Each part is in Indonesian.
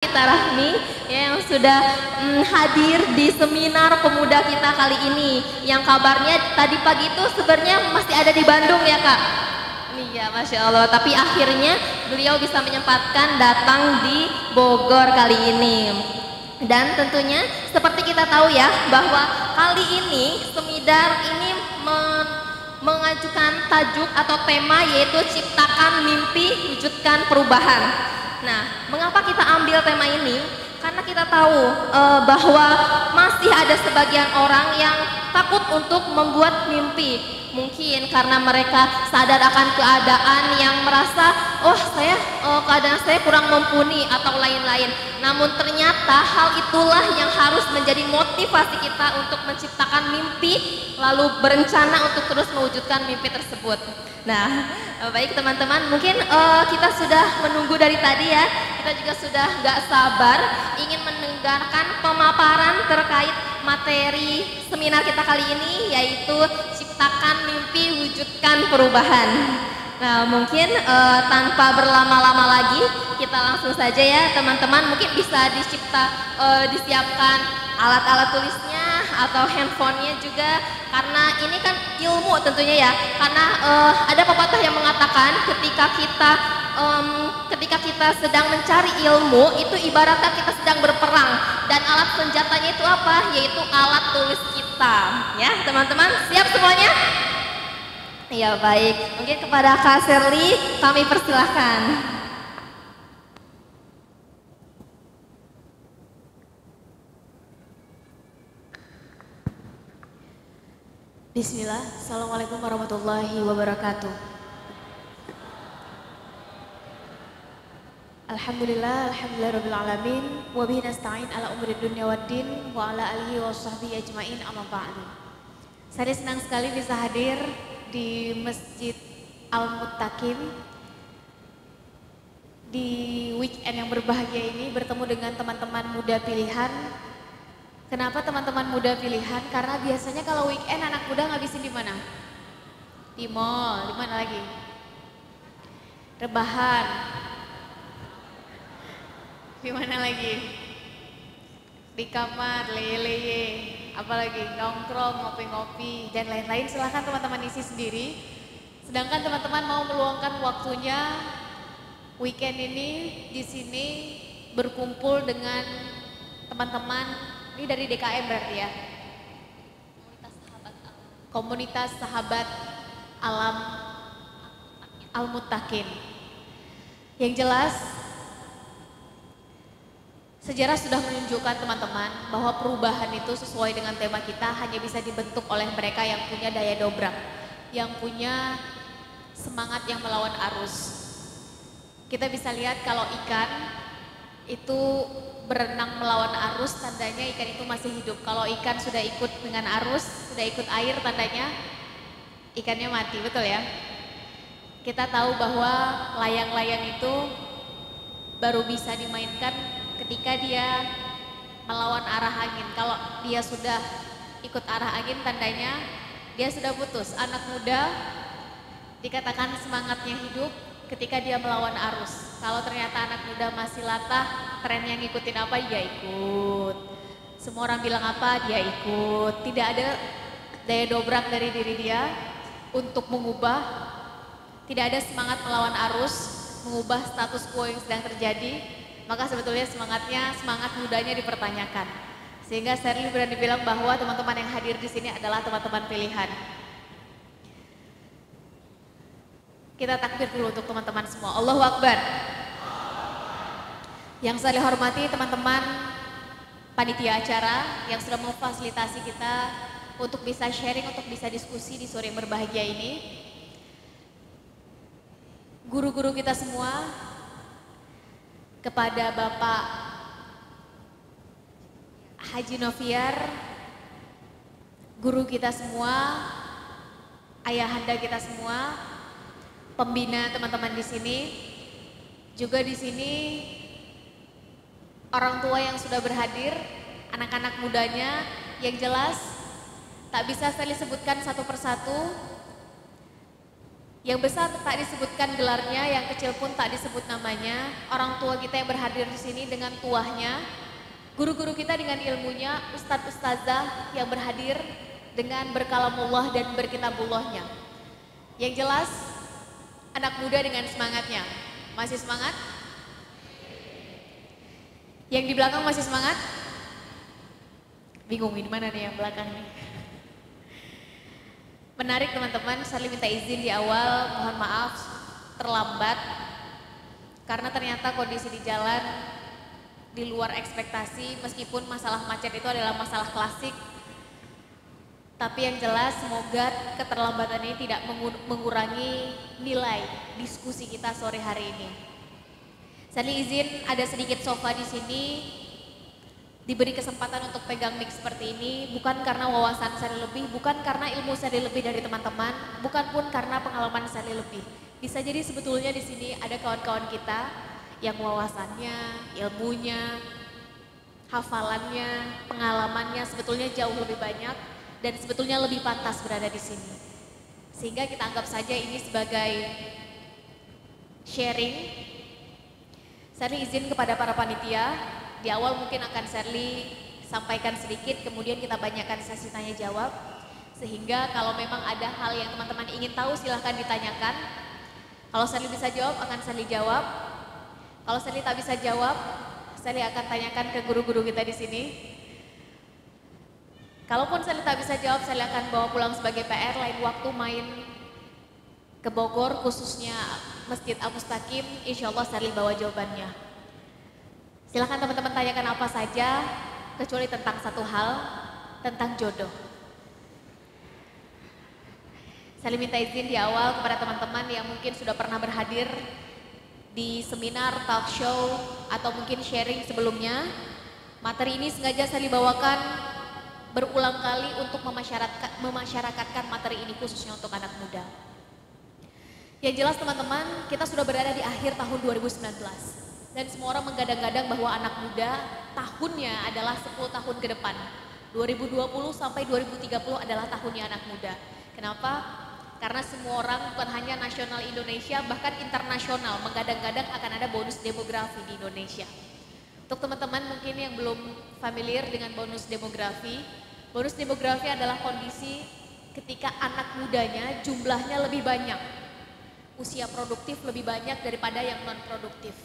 Kita Rahmi ya, yang sudah hadir di seminar pemuda kita kali ini. Yang kabarnya tadi pagi itu sebenarnya masih ada di Bandung ya Kak. Iya, Masya Allah. Tapi akhirnya beliau bisa menyempatkan datang di Bogor kali ini. Dan tentunya seperti kita tahu ya bahwa kali ini Semidar ini mengajukan tajuk atau tema yaitu ciptakan mimpi, wujudkan perubahan. Nah, mengapa kita ambil tema ini? Karena kita tahu bahwa masih ada sebagian orang yang takut untuk membuat mimpi. Mungkin karena mereka sadar akan keadaan yang merasa, oh keadaan saya kurang mumpuni atau lain-lain. Namun ternyata hal itulah yang harus menjadi motivasi kita untuk menciptakan mimpi, lalu berencana untuk terus mewujudkan mimpi tersebut. Nah, baik teman-teman, mungkin kita sudah menunggu dari tadi ya. Kita juga sudah gak sabar ingin mendengarkan pemaparan terkait materi seminar kita kali ini, yaitu ciptakan mimpi, wujudkan perubahan. Nah, mungkin tanpa berlama-lama lagi, kita langsung saja ya teman-teman. Mungkin bisa disiapkan alat-alat tulisnya atau handphonenya juga, karena ini kan ilmu tentunya ya. Karena ada pepatah yang mengatakan ketika kita sedang mencari ilmu itu ibaratnya kita sedang berperang, dan alat senjatanya itu apa? Yaitu alat tulis kita. Ya teman-teman, siap semuanya? Ya baik, mungkin kepada Kak Sherly kami persilahkan. Bismillah, Assalamualaikum warahmatullahi wabarakatuh. Alhamdulillah rabbil alamin, wa bihi nasta'in ala umuri dunya waddin, wa ala alihi wa sahbihi ajmain, amma ba'du. Saya senang sekali bisa hadir di Masjid Al-Muttaqin di weekend yang berbahagia ini, bertemu dengan teman-teman muda pilihan. Kenapa teman-teman muda pilihan? Karena biasanya kalau weekend anak muda ngabisin di mana? Di mall, di mana lagi? Rebahan. Di mana lagi? Di kamar, leye-leye, apalagi nongkrong, ngopi-ngopi dan lain-lain. Silahkan teman-teman isi sendiri. Sedangkan teman-teman mau meluangkan waktunya weekend ini di sini berkumpul dengan teman-teman. Ini dari DKM berarti ya? Komunitas Sahabat Alam Al-Muttaqin. Yang jelas, sejarah sudah menunjukkan teman-teman bahwa perubahan itu sesuai dengan tema kita hanya bisa dibentuk oleh mereka yang punya daya dobrak, yang punya semangat yang melawan arus. Kita bisa lihat kalau ikan itu berenang melawan arus, tandanya ikan itu masih hidup. Kalau ikan sudah ikut dengan arus, sudah ikut air, tandanya ikannya mati, betul ya? Kita tahu bahwa layang-layang itu baru bisa dimainkan ketika dia melawan arah angin. Kalau dia sudah ikut arah angin, tandanya dia sudah putus. Anak muda dikatakan semangatnya hidup ketika dia melawan arus. Kalau ternyata anak muda masih latah, trennya ngikutin apa, dia ikut. Semua orang bilang apa, dia ikut. Tidak ada daya dobrak dari diri dia untuk mengubah. Tidak ada semangat melawan arus, mengubah status quo yang sedang terjadi. Maka sebetulnya semangat mudanya dipertanyakan. Sehingga Sherly berani bilang bahwa teman-teman yang hadir di sini adalah teman-teman pilihan. Kita takbir dulu untuk teman-teman semua. Allahu Akbar. Yang saya hormati teman-teman panitia acara yang sudah memfasilitasi kita untuk bisa sharing, untuk bisa diskusi di sore yang berbahagia ini. Guru-guru kita semua, kepada Bapak Haji Noviar, guru kita semua, ayahanda kita semua, pembina teman-teman di sini, juga di sini orang tua yang sudah berhadir, anak-anak mudanya, yang jelas tak bisa saya sebutkan satu persatu. Yang besar tak disebutkan gelarnya, yang kecil pun tak disebut namanya. Orang tua kita yang berhadir di sini dengan tuahnya, guru-guru kita dengan ilmunya, ustadz ustazah yang berhadir dengan berkalamullah dan berkitabullahnya. Yang jelas anak muda dengan semangatnya. Masih semangat? Yang di belakang masih semangat? Bingung di mana nih yang belakang nih? Menarik teman-teman, saya minta izin di awal, mohon maaf terlambat karena ternyata kondisi di jalan di luar ekspektasi, meskipun masalah macet itu adalah masalah klasik. Tapi yang jelas semoga keterlambatan ini tidak mengurangi nilai diskusi kita sore hari ini. Saya izin ada sedikit sofa di sini, diberi kesempatan untuk pegang mic seperti ini, bukan karena wawasan saya lebih, bukan karena ilmu saya lebih dari teman-teman, bukan pun karena pengalaman saya lebih. Bisa jadi sebetulnya di sini ada kawan-kawan kita yang wawasannya, ilmunya, hafalannya, pengalamannya sebetulnya jauh lebih banyak dan sebetulnya lebih pantas berada di sini. Sehingga kita anggap saja ini sebagai sharing. Saya izin kepada para panitia, di awal mungkin akan Sherly sampaikan sedikit, kemudian kita banyakkan sesi tanya jawab. Sehingga kalau memang ada hal yang teman-teman ingin tahu silahkan ditanyakan. Kalau Sherly bisa jawab akan Sherly jawab. Kalau Sherly tak bisa jawab, Sherly akan tanyakan ke guru-guru kita di sini. Kalaupun Sherly tak bisa jawab, Sherly akan bawa pulang sebagai PR, lain waktu main ke Bogor khususnya Masjid Al-Mustaqim, insya Allah Sherly bawa jawabannya. Silahkan teman-teman tanyakan apa saja, kecuali tentang satu hal, tentang jodoh. Saya minta izin di awal kepada teman-teman yang mungkin sudah pernah berhadir di seminar, talk show, atau mungkin sharing sebelumnya. Materi ini sengaja saya bawakan berulang kali untuk memasyarakatkan materi ini khususnya untuk anak muda. Yang jelas teman-teman, kita sudah berada di akhir tahun 2019. Dan semua orang menggadang-gadang bahwa anak muda tahunnya adalah 10 tahun ke depan. 2020 sampai 2030 adalah tahunnya anak muda. Kenapa? Karena semua orang bukan hanya nasional Indonesia, bahkan internasional menggadang-gadang akan ada bonus demografi di Indonesia. Untuk teman-teman mungkin yang belum familiar dengan bonus demografi adalah kondisi ketika anak mudanya jumlahnya lebih banyak. Usia produktif lebih banyak daripada yang non-produktif.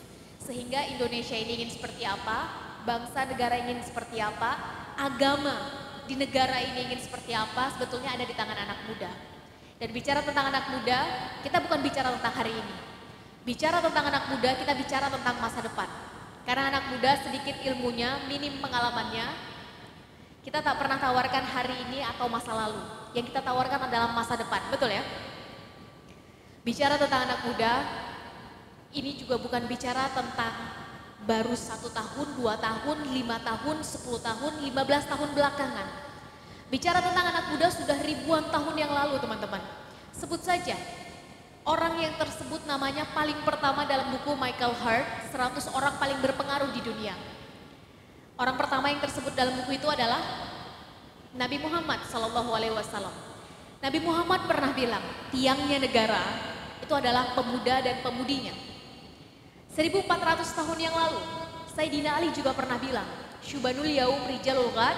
Sehingga Indonesia ini ingin seperti apa, bangsa negara ingin seperti apa, agama di negara ini ingin seperti apa, sebetulnya ada di tangan anak muda. Dan bicara tentang anak muda, kita bukan bicara tentang hari ini. Bicara tentang anak muda, kita bicara tentang masa depan. Karena anak muda sedikit ilmunya, minim pengalamannya, kita tak pernah tawarkan hari ini atau masa lalu. Yang kita tawarkan adalah masa depan, betul ya? Bicara tentang anak muda, ini juga bukan bicara tentang baru 1 tahun, 2 tahun, 5 tahun, 10 tahun, 15 tahun belakangan. Bicara tentang anak muda sudah ribuan tahun yang lalu teman-teman. Sebut saja, orang yang tersebut namanya paling pertama dalam buku Michael Hart, 100 orang paling berpengaruh di dunia. Orang pertama yang tersebut dalam buku itu adalah Nabi Muhammad SAW. Nabi Muhammad pernah bilang, tiangnya negara itu adalah pemuda dan pemudinya. 1400 tahun yang lalu, Sayyidina Ali juga pernah bilang, Syubanul yaum rijalul ghad,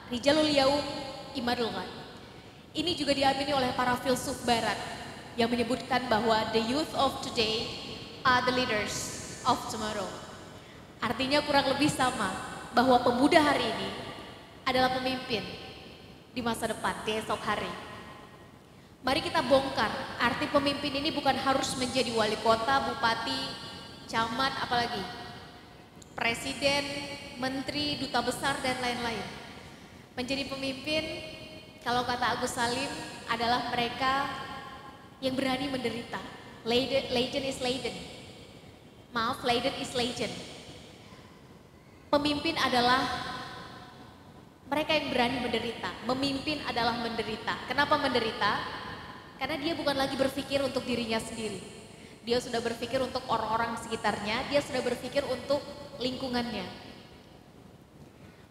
rijalul yaum imadul ghad. Ini juga diamini oleh para filsuf barat yang menyebutkan bahwa the youth of today are the leaders of tomorrow. Artinya kurang lebih sama, bahwa pemuda hari ini adalah pemimpin di masa depan, di esok hari. Mari kita bongkar, arti pemimpin ini bukan harus menjadi wali kota, bupati, camat, apalagi presiden, menteri, duta besar, dan lain-lain. Menjadi pemimpin, kalau kata Agus Salim, adalah mereka yang berani menderita. Legend is legend. Maaf, legend is legend. Pemimpin adalah mereka yang berani menderita. Memimpin adalah menderita. Kenapa menderita? Karena dia bukan lagi berpikir untuk dirinya sendiri. Dia sudah berpikir untuk orang-orang sekitarnya, dia sudah berpikir untuk lingkungannya.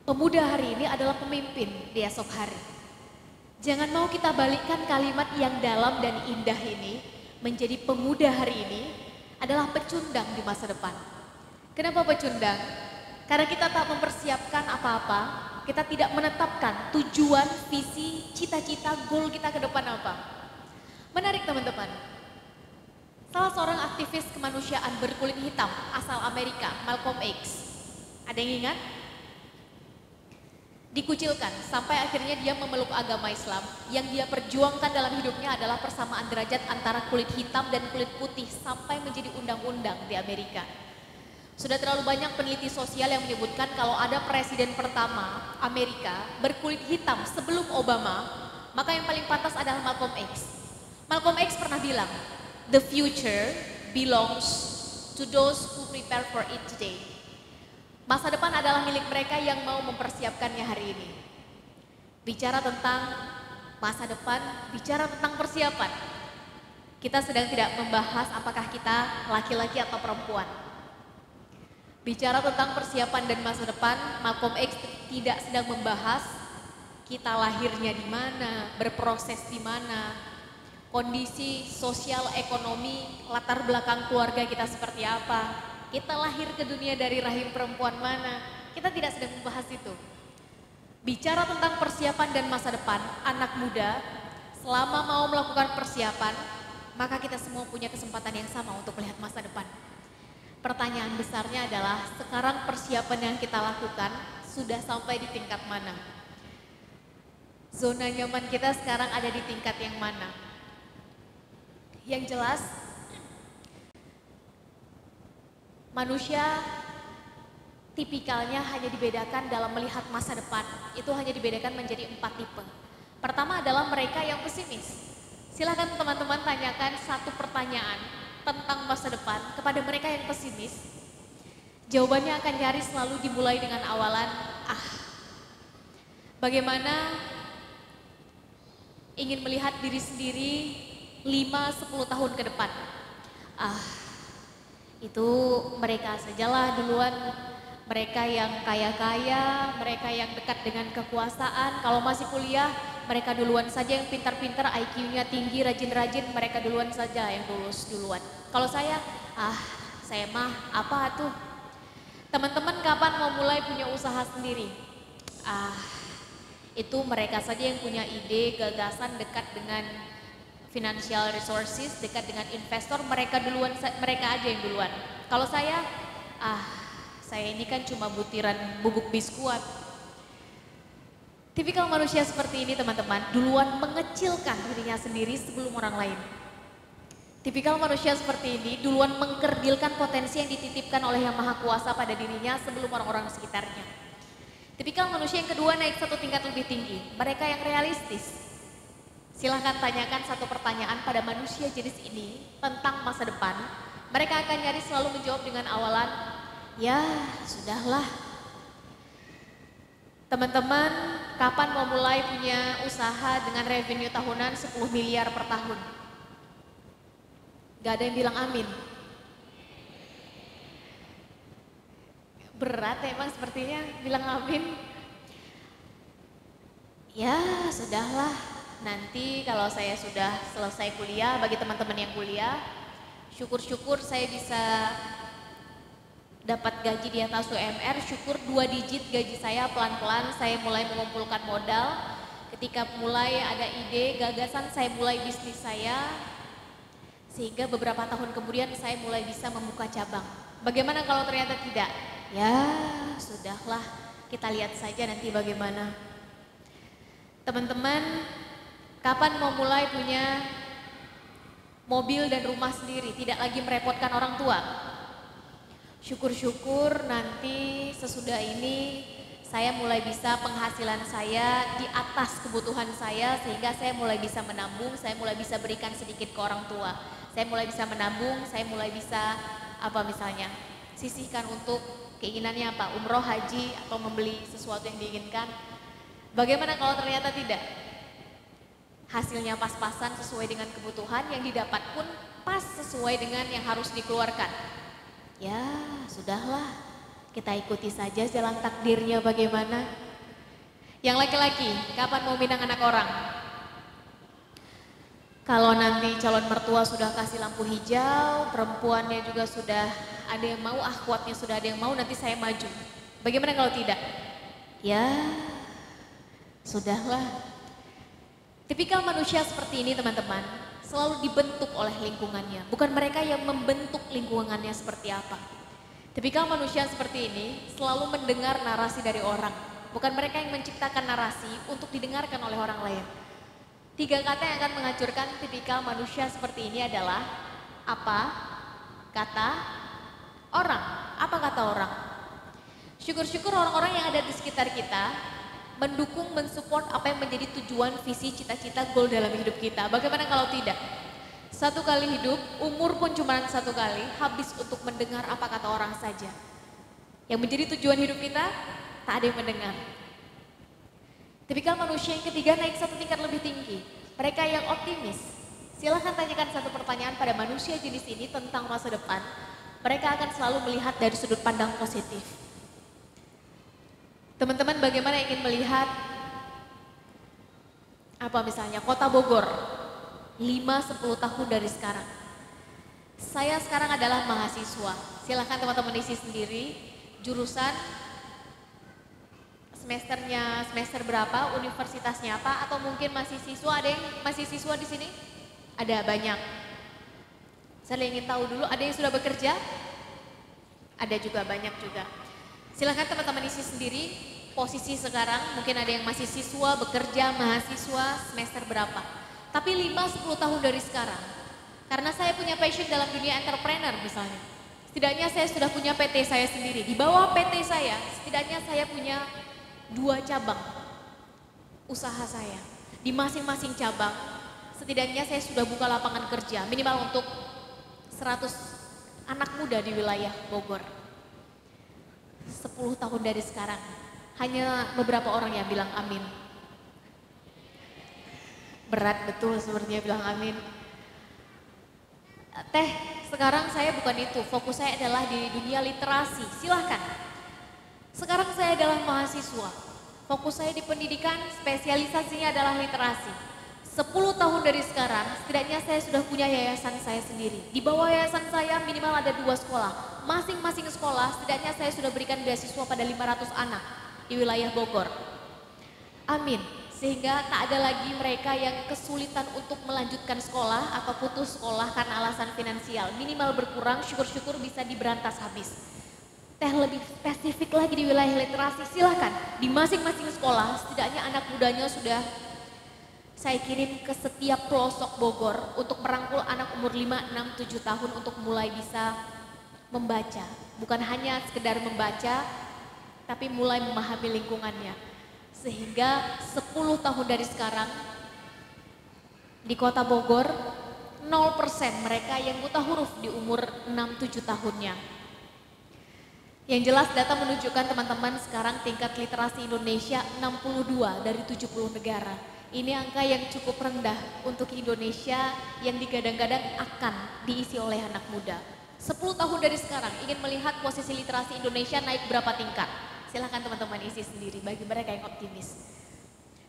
Pemuda hari ini adalah pemimpin di esok hari. Jangan mau kita balikkan kalimat yang dalam dan indah ini menjadi pemuda hari ini adalah pecundang di masa depan. Kenapa pecundang? Karena kita tak mempersiapkan apa-apa, kita tidak menetapkan tujuan, visi, cita-cita, goal kita ke depan apa. Menarik teman-teman. Salah seorang aktivis kemanusiaan berkulit hitam asal Amerika, Malcolm X. Ada yang ingat? Dikucilkan sampai akhirnya dia memeluk agama Islam. Yang dia perjuangkan dalam hidupnya adalah persamaan derajat antara kulit hitam dan kulit putih sampai menjadi undang-undang di Amerika. Sudah terlalu banyak peneliti sosial yang menyebutkan kalau ada presiden pertama Amerika berkulit hitam sebelum Obama, maka yang paling pantas adalah Malcolm X. Malcolm X pernah bilang, "The future belongs to those who prepare for it today." Masa depan adalah milik mereka yang mau mempersiapkannya hari ini. Bicara tentang masa depan, bicara tentang persiapan. Kita sedang tidak membahas apakah kita laki-laki atau perempuan. Bicara tentang persiapan dan masa depan, Malcolm X tidak sedang membahas kita lahirnya di mana, berproses di mana, kondisi sosial ekonomi, latar belakang keluarga kita seperti apa. Kita lahir ke dunia dari rahim perempuan mana, kita tidak sedang membahas itu. Bicara tentang persiapan dan masa depan, anak muda, selama mau melakukan persiapan, maka kita semua punya kesempatan yang sama untuk melihat masa depan. Pertanyaan besarnya adalah, sekarang persiapan yang kita lakukan sudah sampai di tingkat mana? Zona nyaman kita sekarang ada di tingkat yang mana? Yang jelas, manusia tipikalnya hanya dibedakan dalam melihat masa depan. Itu hanya dibedakan menjadi 4 tipe. Pertama adalah mereka yang pesimis. Silakan teman-teman tanyakan satu pertanyaan tentang masa depan kepada mereka yang pesimis. Jawabannya akan nyaris selalu dimulai dengan awalan, bagaimana ingin melihat diri sendiri 5-10 tahun ke depan. Itu mereka sajalah duluan, mereka yang kaya-kaya, mereka yang dekat dengan kekuasaan. Kalau masih kuliah, mereka duluan saja yang pintar-pintar, IQ-nya tinggi, rajin-rajin, mereka duluan saja yang lulus duluan. Kalau saya mah apa tuh? Teman-teman kapan mau mulai punya usaha sendiri? Itu mereka saja yang punya ide, gagasan dekat dengan financial resources, dekat dengan investor, mereka aja yang duluan. Kalau saya ini kan cuma butiran bubuk biskuit. Tipikal manusia seperti ini teman-teman, duluan mengecilkan dirinya sendiri sebelum orang lain. Tipikal manusia seperti ini duluan mengkerdilkan potensi yang dititipkan oleh Yang Maha Kuasa pada dirinya sebelum orang-orang sekitarnya. Tipikal manusia yang kedua naik satu tingkat lebih tinggi, mereka yang realistis. Silahkan tanyakan satu pertanyaan pada manusia jenis ini tentang masa depan. Mereka akan nyaris selalu menjawab dengan awalan, ya sudahlah. Teman-teman, kapan mau mulai punya usaha dengan revenue tahunan 10 miliar per tahun? Gak ada yang bilang amin. Berat emang sepertinya bilang amin. Ya sudahlah. Nanti kalau saya sudah selesai kuliah, bagi teman-teman yang kuliah, syukur-syukur saya bisa dapat gaji di atas UMR, syukur 2 digit gaji saya, pelan-pelan saya mulai mengumpulkan modal. Ketika mulai ada ide, gagasan, saya mulai bisnis saya, sehingga beberapa tahun kemudian saya mulai bisa membuka cabang. Bagaimana kalau ternyata tidak? Ya sudahlah, kita lihat saja nanti bagaimana. Teman-teman, kapan mau mulai punya mobil dan rumah sendiri, tidak lagi merepotkan orang tua? Syukur-syukur nanti sesudah ini saya mulai bisa penghasilan saya di atas kebutuhan saya, sehingga saya mulai bisa menabung, saya mulai bisa berikan sedikit ke orang tua. Saya mulai bisa menabung, saya mulai bisa misalnya sisihkan untuk keinginannya apa, umroh, haji, atau membeli sesuatu yang diinginkan. Bagaimana kalau ternyata tidak? Hasilnya pas-pasan sesuai dengan kebutuhan, yang didapat pun pas sesuai dengan yang harus dikeluarkan. Ya sudahlah, kita ikuti saja jalan takdirnya bagaimana. Yang laki-laki, kapan mau minang anak orang? Kalau nanti calon mertua sudah kasih lampu hijau, perempuannya juga sudah ada yang mau, akhwatnya sudah ada yang mau, nanti saya maju. Bagaimana kalau tidak? Ya, sudahlah. Tipikal manusia seperti ini teman-teman, selalu dibentuk oleh lingkungannya. Bukan mereka yang membentuk lingkungannya seperti apa. Tipikal manusia seperti ini selalu mendengar narasi dari orang. Bukan mereka yang menciptakan narasi untuk didengarkan oleh orang lain. 3 kata yang akan menghancurkan tipikal manusia seperti ini adalah apa? Kata orang. Apa kata orang? Syukur-syukur orang-orang yang ada di sekitar kita mendukung, mensupport apa yang menjadi tujuan, visi, cita-cita, goal dalam hidup kita. Bagaimana kalau tidak? 1 kali hidup, umur pun cuma 1 kali, habis untuk mendengar apa kata orang saja. Yang menjadi tujuan hidup kita, tak ada yang mendengar. Tipikal manusia yang ketiga naik 1 tingkat lebih tinggi. Mereka yang optimis. Silahkan tanyakan 1 pertanyaan pada manusia jenis ini tentang masa depan. Mereka akan selalu melihat dari sudut pandang positif. Teman-teman bagaimana ingin melihat apa misalnya kota Bogor 5-10 tahun dari sekarang. Saya sekarang adalah mahasiswa. Silahkan teman-teman isi sendiri jurusan, semesternya semester berapa, universitasnya apa, atau mungkin masih siswa. Ada yang masih siswa di sini? Ada banyak. Saya ingin tahu dulu, ada yang sudah bekerja? Ada juga, banyak juga. Silahkan teman-teman isi sendiri posisi sekarang, mungkin ada yang masih siswa, bekerja, mahasiswa, semester berapa. Tapi 5-10 tahun dari sekarang, karena saya punya passion dalam dunia entrepreneur misalnya. Setidaknya saya sudah punya PT saya sendiri. Di bawah PT saya, setidaknya saya punya 2 cabang usaha saya. Di masing-masing cabang, setidaknya saya sudah buka lapangan kerja, minimal untuk 100 anak muda di wilayah Bogor. 10 tahun dari sekarang, hanya beberapa orang yang bilang amin. Berat betul sepertinya bilang amin. Teh, sekarang saya bukan itu, fokus saya adalah di dunia literasi, silahkan. Sekarang saya adalah mahasiswa, fokus saya di pendidikan, spesialisasinya adalah literasi. 10 tahun dari sekarang, setidaknya saya sudah punya yayasan saya sendiri. Di bawah yayasan saya minimal ada 2 sekolah. Masing-masing sekolah, setidaknya saya sudah berikan beasiswa pada 500 anak di wilayah Bogor. Amin. Sehingga tak ada lagi mereka yang kesulitan untuk melanjutkan sekolah atau putus sekolah karena alasan finansial. Minimal berkurang, syukur-syukur bisa diberantas habis. Teh lebih spesifik lagi di wilayah literasi, silahkan. Di masing-masing sekolah, setidaknya anak mudanya sudah saya kirim ke setiap pelosok Bogor untuk merangkul anak umur 5, 6, 7 tahun untuk mulai bisa membaca. Bukan hanya sekedar membaca, tapi mulai memahami lingkungannya. Sehingga 10 tahun dari sekarang, di kota Bogor, 0% mereka yang buta huruf di umur 6-7 tahunnya. Yang jelas data menunjukkan teman-teman sekarang tingkat literasi Indonesia 62 dari 70 negara. Ini angka yang cukup rendah untuk Indonesia yang digadang-gadang akan diisi oleh anak muda. 10 tahun dari sekarang ingin melihat posisi literasi Indonesia naik berapa tingkat. Silahkan teman-teman isi sendiri bagi mereka yang optimis.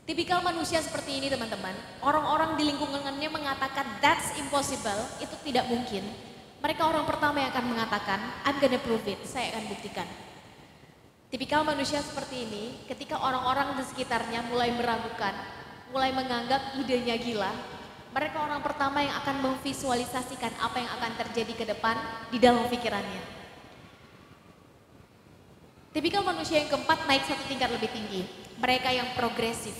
Tipikal manusia seperti ini teman-teman, orang-orang di lingkungannya mengatakan that's impossible, itu tidak mungkin. Mereka orang pertama yang akan mengatakan I'm gonna prove it, saya akan buktikan. Tipikal manusia seperti ini, ketika orang-orang di sekitarnya mulai meragukan, mulai menganggap idenya gila, mereka orang pertama yang akan memvisualisasikan apa yang akan terjadi ke depan di dalam pikirannya. Tipikal manusia yang keempat naik 1 tingkat lebih tinggi, mereka yang progresif.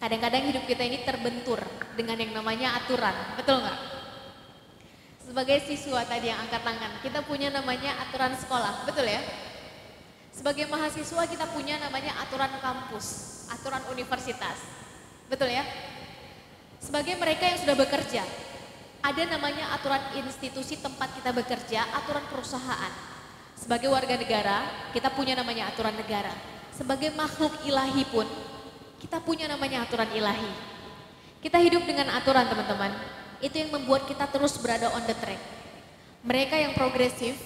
Kadang-kadang hidup kita ini terbentur dengan yang namanya aturan, betul nggak? Sebagai siswa tadi yang angkat tangan, kita punya namanya aturan sekolah, betul ya? Sebagai mahasiswa kita punya namanya aturan kampus, aturan universitas, betul ya? Sebagai mereka yang sudah bekerja, ada namanya aturan institusi tempat kita bekerja, aturan perusahaan. Sebagai warga negara, kita punya namanya aturan negara. Sebagai makhluk ilahi pun, kita punya namanya aturan ilahi. Kita hidup dengan aturan teman-teman, itu yang membuat kita terus berada on the track. Mereka yang progresif,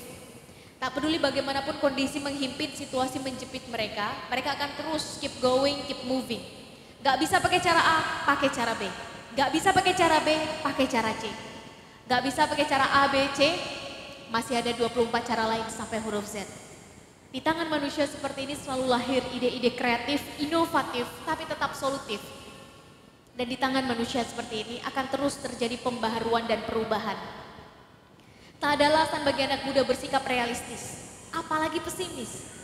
tak peduli bagaimanapun kondisi menghimpit, situasi menjepit mereka, mereka akan terus keep going, keep moving. Gak bisa pakai cara A, pakai cara B. Gak bisa pakai cara B, pakai cara C. Gak bisa pakai cara A, B, C, masih ada 24 cara lain sampai huruf Z. Di tangan manusia seperti ini selalu lahir ide-ide kreatif, inovatif, tapi tetap solutif. Dan di tangan manusia seperti ini akan terus terjadi pembaharuan dan perubahan. Tak ada alasan bagi anak muda bersikap realistis, apalagi pesimis.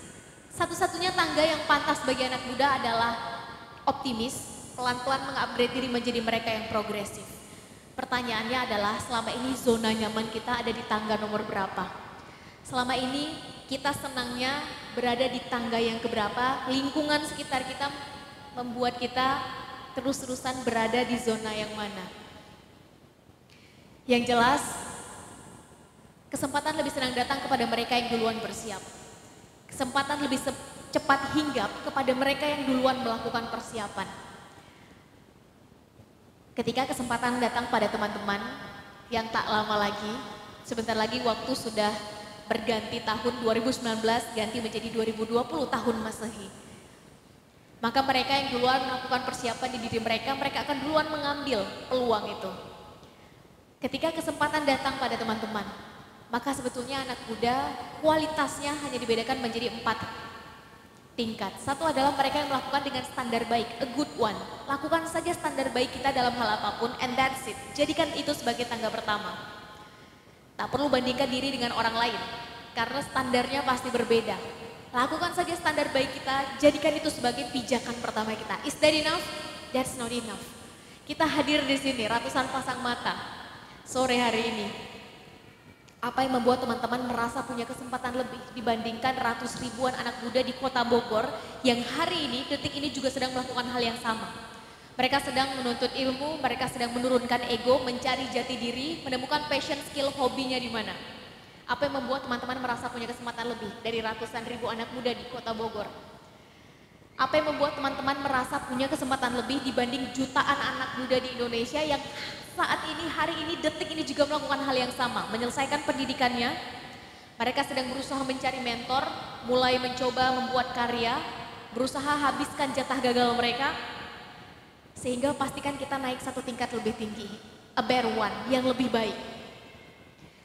Satu-satunya tangga yang pantas bagi anak muda adalah optimis, pelan-pelan mengupgrade diri menjadi mereka yang progresif. Pertanyaannya adalah selama ini zona nyaman kita ada di tangga nomor berapa? Selama ini kita senangnya berada di tangga yang keberapa? Lingkungan sekitar kita membuat kita terus-terusan berada di zona yang mana? Yang jelas, kesempatan lebih senang datang kepada mereka yang duluan bersiap. Kesempatan lebih cepat hinggap kepada mereka yang duluan melakukan persiapan. Ketika kesempatan datang pada teman-teman yang tak lama lagi, sebentar lagi waktu sudah berganti tahun 2019 ganti menjadi 2020 tahun Masehi. Maka mereka yang duluan melakukan persiapan di diri mereka, mereka akan duluan mengambil peluang itu. Ketika kesempatan datang pada teman-teman, maka sebetulnya anak muda kualitasnya hanya dibedakan menjadi 4 tingkat. Satu adalah mereka yang melakukan dengan standar baik, a good one. Lakukan saja standar baik kita dalam hal apapun and that's it. Jadikan itu sebagai tangga pertama. Tak perlu bandingkan diri dengan orang lain, karena standarnya pasti berbeda. Lakukan saja standar baik kita, jadikan itu sebagai pijakan pertama kita. Is that enough? That's not enough. Kita hadir di sini, ratusan pasang mata, sore hari ini. Apa yang membuat teman-teman merasa punya kesempatan lebih dibandingkan ratus ribuan anak muda di kota Bogor yang hari ini, detik ini juga sedang melakukan hal yang sama. Mereka sedang menuntut ilmu, mereka sedang menurunkan ego, mencari jati diri, menemukan passion, skill, hobinya di mana. Apa yang membuat teman-teman merasa punya kesempatan lebih dari ratusan ribu anak muda di kota Bogor? Apa yang membuat teman-teman merasa punya kesempatan lebih dibanding jutaan anak muda di Indonesia yang saat ini, hari ini, detik ini juga melakukan hal yang sama, menyelesaikan pendidikannya. Mereka sedang berusaha mencari mentor, mulai mencoba membuat karya, berusaha habiskan jatah gagal mereka, sehingga pastikan kita naik satu tingkat lebih tinggi, a better one, yang lebih baik.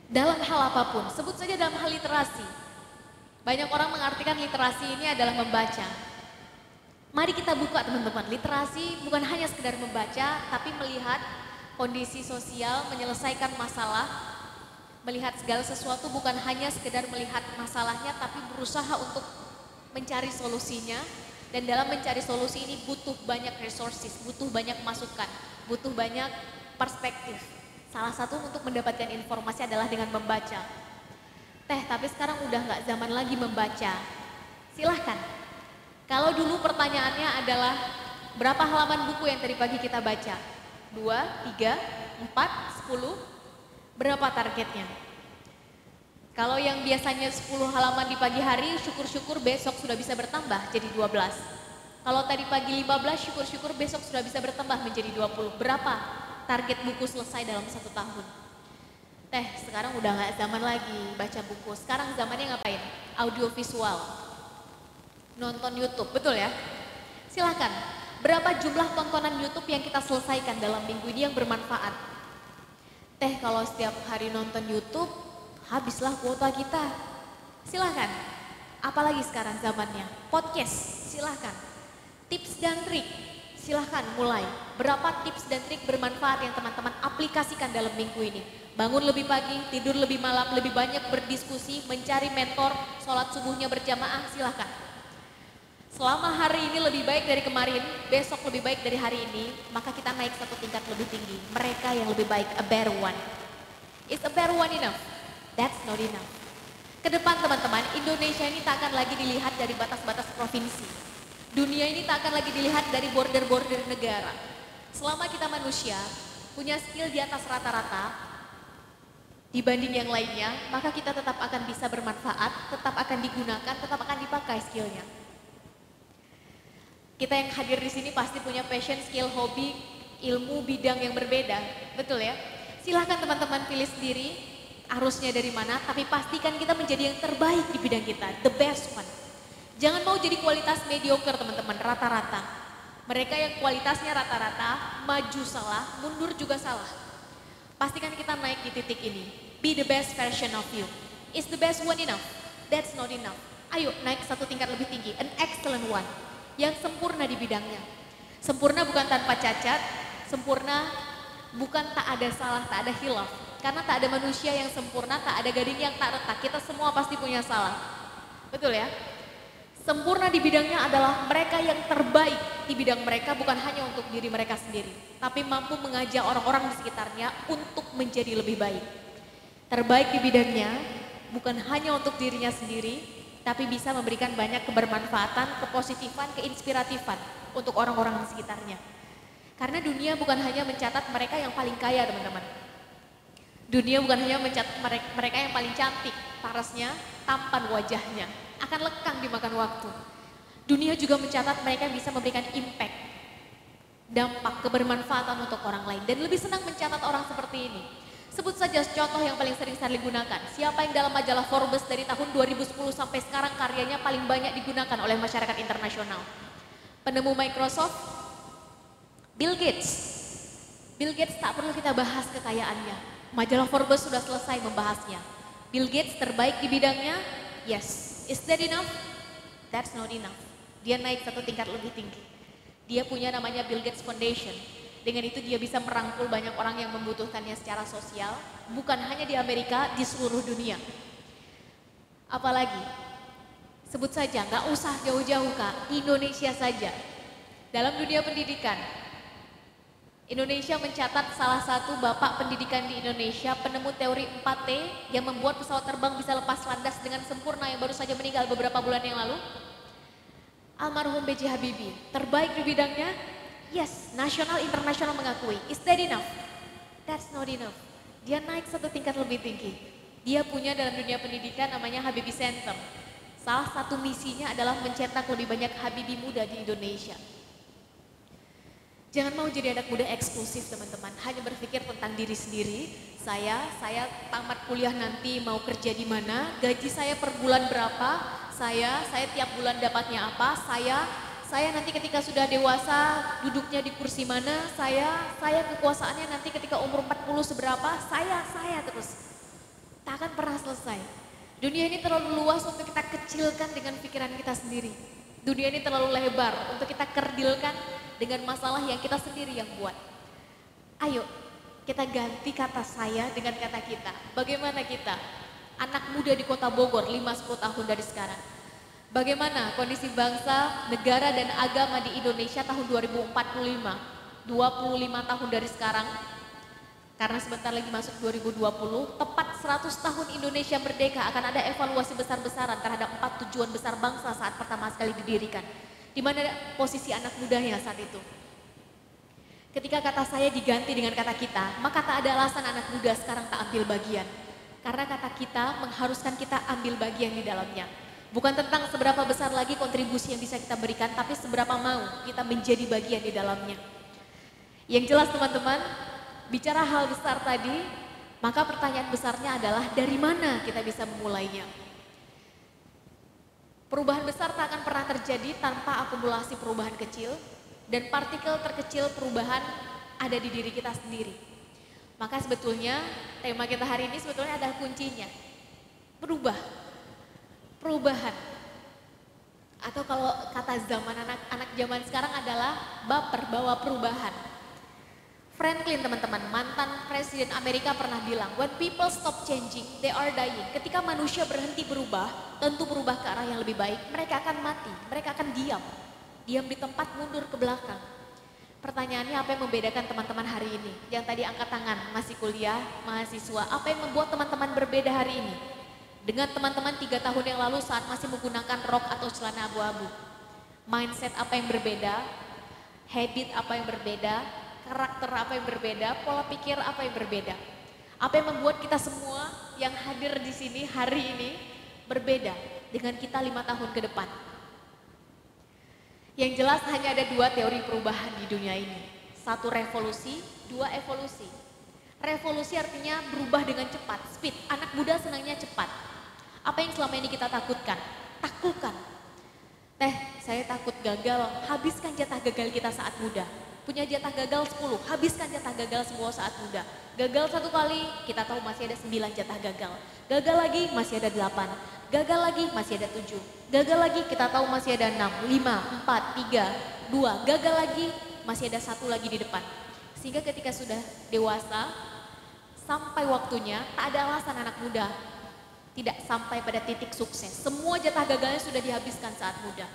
Dalam hal apapun, sebut saja dalam hal literasi. Banyak orang mengartikan literasi ini adalah membaca. Mari kita buka teman-teman, literasi bukan hanya sekedar membaca, tapi melihat kondisi sosial, menyelesaikan masalah, melihat segala sesuatu bukan hanya sekedar melihat masalahnya, tapi berusaha untuk mencari solusinya. Dan dalam mencari solusi ini butuh banyak resources, butuh banyak masukan, butuh banyak perspektif. Salah satu untuk mendapatkan informasi adalah dengan membaca. Tapi sekarang udah nggak zaman lagi membaca. Silahkan. Kalau dulu pertanyaannya adalah berapa halaman buku yang tadi pagi kita baca? 2, 3, 4, 10, berapa targetnya? Kalau yang biasanya 10 halaman di pagi hari, syukur-syukur besok sudah bisa bertambah jadi 12. Kalau tadi pagi 15, syukur-syukur besok sudah bisa bertambah menjadi 20. Berapa target buku selesai dalam 1 tahun? Sekarang udah gak zaman lagi baca buku, sekarang zamannya ngapain? Audio visual, nonton YouTube, betul ya? Silahkan. Berapa jumlah tontonan YouTube yang kita selesaikan dalam minggu ini yang bermanfaat? Kalau setiap hari nonton YouTube, habislah kuota kita. Silahkan. Apalagi sekarang zamannya, podcast, silahkan. Tips dan trik, silahkan mulai. Berapa tips dan trik bermanfaat yang teman-teman aplikasikan dalam minggu ini? Bangun lebih pagi, tidur lebih malam, lebih banyak berdiskusi, mencari mentor, sholat subuhnya berjamaah, silahkan. Selama hari ini lebih baik dari kemarin, besok lebih baik dari hari ini, maka kita naik satu tingkat lebih tinggi. Mereka yang lebih baik, a better one. Is a better one enough? That's not enough. Kedepan teman-teman, Indonesia ini tak akan lagi dilihat dari batas-batas provinsi. Dunia ini tak akan lagi dilihat dari border-border negara. Selama kita manusia punya skill di atas rata-rata dibanding yang lainnya, maka kita tetap akan bisa bermanfaat, tetap akan digunakan, tetap akan dipakai skillnya. Kita yang hadir di sini pasti punya passion, skill, hobi, ilmu, bidang yang berbeda, betul ya? Silahkan teman-teman pilih sendiri arusnya dari mana, tapi pastikan kita menjadi yang terbaik di bidang kita, the best one. Jangan mau jadi kualitas mediocre teman-teman, rata-rata. Mereka yang kualitasnya rata-rata, maju salah, mundur juga salah. Pastikan kita naik di titik ini. Be the best version of you. Is the best one enough? That's not enough. Ayo naik satu tingkat lebih tinggi, an excellent one. Yang sempurna di bidangnya. Sempurna bukan tanpa cacat, sempurna bukan tak ada salah, tak ada hilaf. Karena tak ada manusia yang sempurna, tak ada gading yang tak retak. Kita semua pasti punya salah. Betul ya? Sempurna di bidangnya adalah mereka yang terbaik di bidang mereka, bukan hanya untuk diri mereka sendiri, tapi mampu mengajak orang-orang di sekitarnya untuk menjadi lebih baik. Terbaik di bidangnya bukan hanya untuk dirinya sendiri, tapi bisa memberikan banyak kebermanfaatan, kepositifan, keinspiratifan untuk orang-orang di sekitarnya. Karena dunia bukan hanya mencatat mereka yang paling kaya, teman-teman. Dunia bukan hanya mencatat mereka yang paling cantik, parasnya, tampan wajahnya, akan lekang dimakan waktu. Dunia juga mencatat mereka yang bisa memberikan impact, dampak, kebermanfaatan untuk orang lain. Dan lebih senang mencatat orang seperti ini. Sebut saja contoh yang paling sering saya gunakan. Siapa yang dalam majalah Forbes dari tahun 2010 sampai sekarang karyanya paling banyak digunakan oleh masyarakat internasional? Penemu Microsoft, Bill Gates. Bill Gates tak perlu kita bahas kekayaannya. Majalah Forbes sudah selesai membahasnya. Bill Gates terbaik di bidangnya? Yes. Is that enough? That's not enough. Dia naik satu tingkat lebih tinggi. Dia punya namanya Bill Gates Foundation. Dengan itu dia bisa merangkul banyak orang yang membutuhkannya secara sosial. Bukan hanya di Amerika, di seluruh dunia. Apalagi, sebut saja, nggak usah jauh-jauh Kak, Indonesia saja. Dalam dunia pendidikan, Indonesia mencatat salah satu bapak pendidikan di Indonesia, penemu teori 4T yang membuat pesawat terbang bisa lepas landas dengan sempurna yang baru saja meninggal beberapa bulan yang lalu. Almarhum B.J. Habibie, terbaik di bidangnya? Yes, nasional internasional mengakui. Is that enough? That's not enough. Dia naik satu tingkat lebih tinggi. Dia punya dalam dunia pendidikan namanya Habibie Center. Salah satu misinya adalah mencetak lebih banyak Habibie muda di Indonesia. Jangan mau jadi anak muda eksklusif teman-teman, hanya berpikir tentang diri sendiri. Saya tamat kuliah nanti mau kerja di mana, gaji saya per bulan berapa, saya tiap bulan dapatnya apa, saya nanti ketika sudah dewasa duduknya di kursi mana, saya kekuasaannya nanti ketika umur 40 seberapa, saya terus. Tak akan pernah selesai. Dunia ini terlalu luas untuk kita kecilkan dengan pikiran kita sendiri. Dunia ini terlalu lebar untuk kita kerdilkan dengan masalah yang kita sendiri yang buat. Ayo kita ganti kata saya dengan kata kita. Bagaimana kita? Anak muda di kota Bogor 5-10 tahun dari sekarang. Bagaimana kondisi bangsa, negara dan agama di Indonesia tahun 2045? 25 tahun dari sekarang. Karena sebentar lagi masuk 2020, tepat 100 tahun Indonesia merdeka akan ada evaluasi besar-besaran terhadap 4 tujuan besar bangsa saat pertama sekali didirikan. Di mana posisi anak mudanya saat itu. Ketika kata saya diganti dengan kata kita, maka tak ada alasan anak muda sekarang tak ambil bagian. Karena kata kita mengharuskan kita ambil bagian di dalamnya. Bukan tentang seberapa besar lagi kontribusi yang bisa kita berikan, tapi seberapa mau kita menjadi bagian di dalamnya. Yang jelas teman-teman, bicara hal besar tadi, maka pertanyaan besarnya adalah dari mana kita bisa memulainya. Perubahan besar tak akan pernah terjadi tanpa akumulasi perubahan kecil, dan partikel terkecil perubahan ada di diri kita sendiri. Maka sebetulnya tema kita hari ini sebetulnya ada kuncinya. Perubahan. Atau kalau kata zaman anak zaman sekarang adalah baper bawa perubahan. Franklin teman-teman, mantan presiden Amerika pernah bilang, when people stop changing, they are dying. Ketika manusia berhenti berubah, tentu berubah ke arah yang lebih baik, mereka akan mati, mereka akan diam. Diam di tempat, mundur ke belakang. Pertanyaannya apa yang membedakan teman-teman hari ini? Yang tadi angkat tangan, masih kuliah, mahasiswa, apa yang membuat teman-teman berbeda hari ini? Dengan teman-teman 3 tahun yang lalu saat masih menggunakan rok atau celana abu-abu. Mindset apa yang berbeda? Habit apa yang berbeda? Karakter apa yang berbeda, pola pikir apa yang berbeda. Apa yang membuat kita semua yang hadir di sini hari ini berbeda dengan kita 5 tahun ke depan. Yang jelas hanya ada 2 teori perubahan di dunia ini. 1 revolusi, 2 evolusi. Revolusi artinya berubah dengan cepat, speed. Anak muda senangnya cepat. Apa yang selama ini kita takutkan? Taklukan. saya takut gagal, habiskan jatah gagal kita saat muda. Punya jatah gagal 10, habiskan jatah gagal semua saat muda. Gagal satu kali, kita tahu masih ada 9 jatah gagal. Gagal lagi, masih ada 8. Gagal lagi, masih ada 7. Gagal lagi, kita tahu masih ada 6, 5, 4, 3, 2. Gagal lagi, masih ada 1 lagi di depan. Sehingga ketika sudah dewasa, sampai waktunya, tak ada alasan anak muda tidak sampai pada titik sukses. Semua jatah gagalnya sudah dihabiskan saat muda.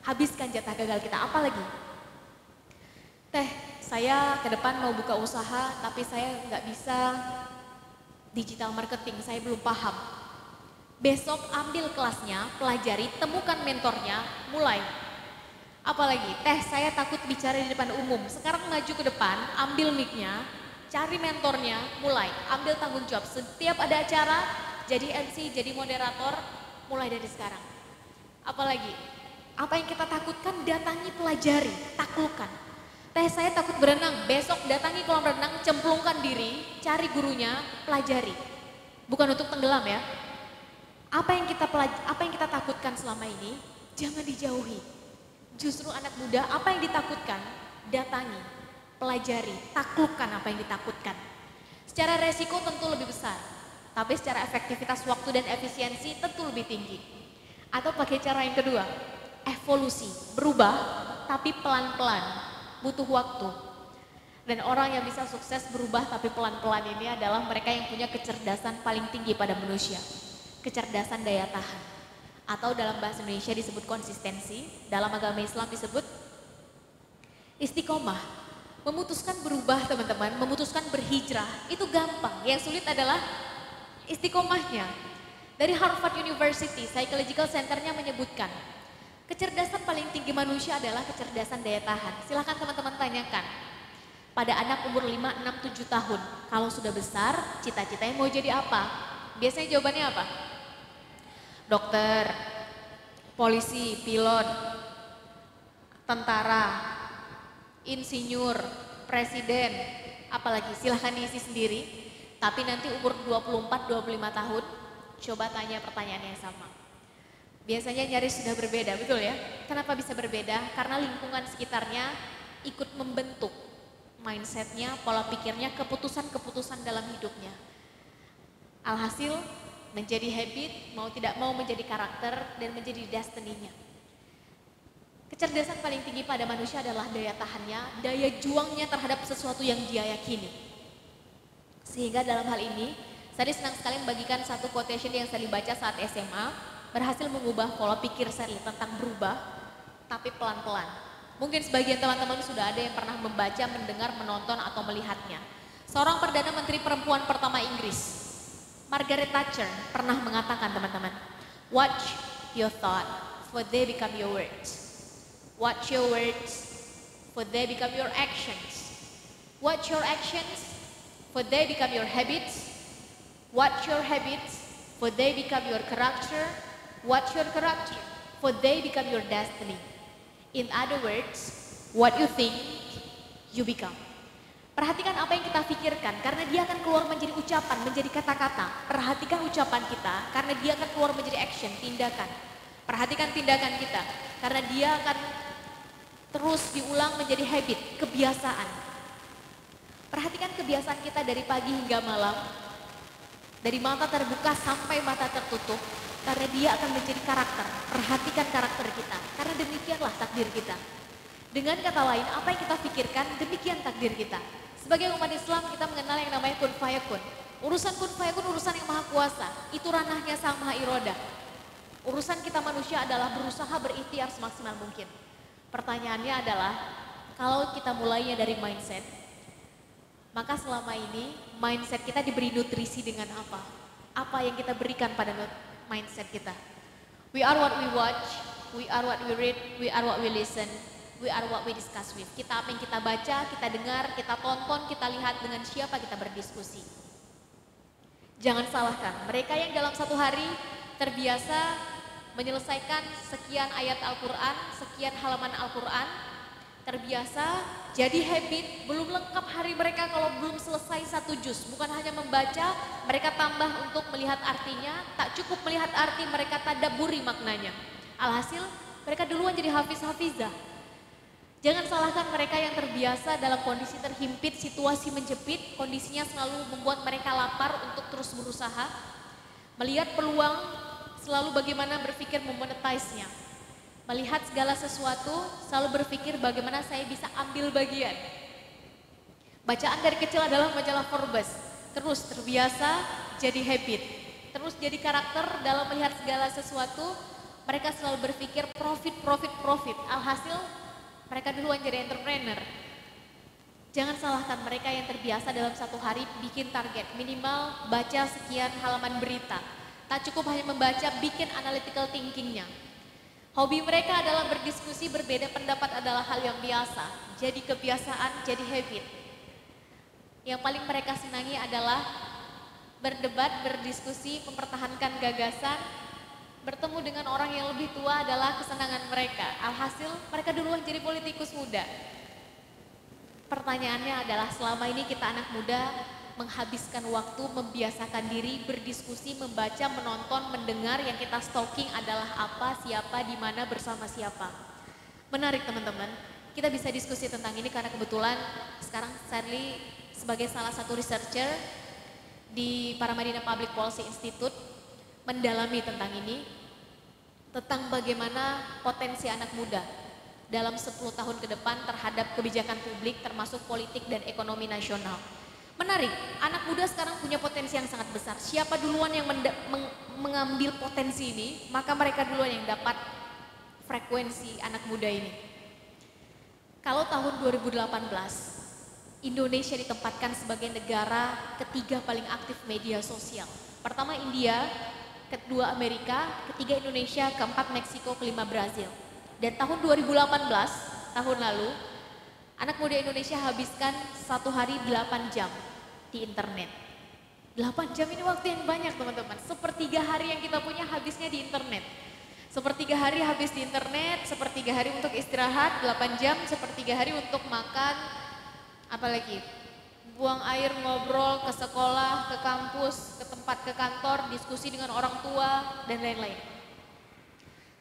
Habiskan jatah gagal kita, apa lagi? Teh, saya ke depan mau buka usaha, tapi saya nggak bisa digital marketing, saya belum paham. Besok ambil kelasnya, pelajari, temukan mentornya, mulai. Apalagi, teh saya takut bicara di depan umum, sekarang maju ke depan, ambil mic-nya, cari mentornya, mulai. Ambil tanggung jawab, setiap ada acara, jadi MC, jadi moderator, mulai dari sekarang. Apalagi, apa yang kita takutkan, datangi, pelajari, taklukkan. Teh saya takut berenang, besok datangi kolam renang, cemplungkan diri, cari gurunya, pelajari. Bukan untuk tenggelam ya. Apa yang kita takutkan selama ini, jangan dijauhi. Justru anak muda, apa yang ditakutkan, datangi, pelajari, taklukkan apa yang ditakutkan. Secara resiko tentu lebih besar, tapi secara efektivitas waktu dan efisiensi tentu lebih tinggi. Atau pakai cara yang kedua, evolusi, berubah tapi pelan-pelan. Butuh waktu. Dan orang yang bisa sukses berubah tapi pelan-pelan ini adalah mereka yang punya kecerdasan paling tinggi pada manusia. Kecerdasan daya tahan. Atau dalam bahasa Indonesia disebut konsistensi, dalam agama Islam disebut istiqomah. Memutuskan berubah teman-teman, memutuskan berhijrah, itu gampang. Yang sulit adalah istiqomahnya. Dari Harvard University, Psychological Center-nya menyebutkan, kecerdasan paling tinggi manusia adalah kecerdasan daya tahan. Silahkan teman-teman tanyakan. Pada anak umur 5, 6, 7 tahun. Kalau sudah besar, cita-citanya mau jadi apa? Biasanya jawabannya apa? Dokter, polisi, pilot, tentara, insinyur, presiden, apalagi silahkan diisi sendiri. Tapi nanti umur 24, 25 tahun, coba tanya pertanyaan yang sama. Biasanya nyaris sudah berbeda, betul ya? Kenapa bisa berbeda? Karena lingkungan sekitarnya ikut membentuk mindsetnya, pola pikirnya, keputusan-keputusan dalam hidupnya. Alhasil menjadi habit, mau tidak mau menjadi karakter dan menjadi destiny-nya. Kecerdasan paling tinggi pada manusia adalah daya tahannya, daya juangnya terhadap sesuatu yang dia yakini. Sehingga dalam hal ini, saya senang sekali membagikan satu quotation yang saya baca saat SMA, berhasil mengubah pola pikir saya tentang berubah, tapi pelan-pelan. Mungkin sebagian teman-teman sudah ada yang pernah membaca, mendengar, menonton, atau melihatnya. Seorang Perdana Menteri perempuan pertama Inggris, Margaret Thatcher, pernah mengatakan teman-teman, watch your thought, for they become your words. Watch your words, for they become your actions. Watch your actions, for they become your habits. Watch your habits, for they become your character. Watch your character, for they become your destiny. In other words, what you think, you become. Perhatikan apa yang kita pikirkan, karena dia akan keluar menjadi ucapan, menjadi kata-kata. Perhatikan ucapan kita, karena dia akan keluar menjadi action, tindakan. Perhatikan tindakan kita, karena dia akan terus diulang menjadi habit, kebiasaan. Perhatikan kebiasaan kita dari pagi hingga malam, dari mata terbuka sampai mata tertutup, karena dia akan menjadi karakter. Perhatikan karakter kita, karena demikianlah takdir kita. Dengan kata lain, apa yang kita pikirkan, demikian takdir kita. Sebagai umat Islam, kita mengenal yang namanya kun fayakun. Urusan kun fayakun, urusan yang maha kuasa. Itu ranahnya sang maha irodah. Urusan kita manusia adalah berusaha berikhtiar semaksimal mungkin. Pertanyaannya adalah, kalau kita mulainya dari mindset, maka selama ini mindset kita diberi nutrisi dengan apa? Apa yang kita berikan pada mindset kita? We are what we watch, we are what we read, we are what we listen, we are what we discuss with. Kita apa yang kita baca, kita dengar, kita tonton, kita lihat, dengan siapa kita berdiskusi. Jangan salahkan, mereka yang dalam satu hari terbiasa menyelesaikan sekian ayat Al-Quran, sekian halaman Al-Quran, terbiasa jadi habit, belum lengkap hari mereka kalau belum selesai satu juz. Bukan hanya membaca, mereka tambah untuk melihat artinya, tak cukup melihat arti, mereka tadabburi maknanya. Alhasil Mereka duluan jadi hafiz-hafizah. Jangan salahkan mereka yang terbiasa dalam kondisi terhimpit, situasi menjepit, kondisinya selalu membuat mereka lapar untuk terus berusaha. Melihat peluang, selalu bagaimana berpikir memonetize-nya. Melihat segala sesuatu, selalu berpikir bagaimana saya bisa ambil bagian. Bacaan dari kecil adalah majalah Forbes. Terus terbiasa jadi habit. Terus jadi karakter dalam melihat segala sesuatu. Mereka selalu berpikir profit, profit, profit. Alhasil mereka duluan jadi entrepreneur. Jangan salahkan mereka yang terbiasa dalam satu hari bikin target. Minimal baca sekian halaman berita. Tak cukup hanya membaca, bikin analytical thinking-nya. Hobi mereka adalah berdiskusi, berbeda pendapat adalah hal yang biasa. Jadi kebiasaan, jadi habit. Yang paling mereka senangi adalah berdebat, berdiskusi, mempertahankan gagasan. Bertemu dengan orang yang lebih tua adalah kesenangan mereka. Alhasil mereka duluan jadi politikus muda. Pertanyaannya adalah selama ini kita anak muda menghabiskan waktu, membiasakan diri, berdiskusi, membaca, menonton, mendengar, yang kita stalking adalah apa, siapa, di mana, bersama siapa. Menarik teman-teman, kita bisa diskusi tentang ini karena kebetulan sekarang Sherly sebagai salah satu researcher di Paramadina Public Policy Institute mendalami tentang ini, tentang bagaimana potensi anak muda dalam 10 tahun ke depan terhadap kebijakan publik termasuk politik dan ekonomi nasional. Menarik, anak muda sekarang punya potensi yang sangat besar. Siapa duluan yang mengambil potensi ini, maka mereka duluan yang dapat frekuensi anak muda ini. Kalau tahun 2018, Indonesia ditempatkan sebagai negara ketiga paling aktif media sosial. Pertama India, kedua Amerika, ketiga Indonesia, keempat Meksiko, kelima Brazil. Dan tahun 2018, tahun lalu, anak muda Indonesia habiskan satu hari 8 jam di internet. 8 jam ini waktu yang banyak teman-teman. Sepertiga hari yang kita punya habisnya di internet. Sepertiga hari habis di internet, sepertiga hari untuk istirahat, 8 jam, sepertiga hari untuk makan, apalagi buang air, ngobrol, ke sekolah, ke kampus, ke tempat, ke kantor, diskusi dengan orang tua, dan lain-lain.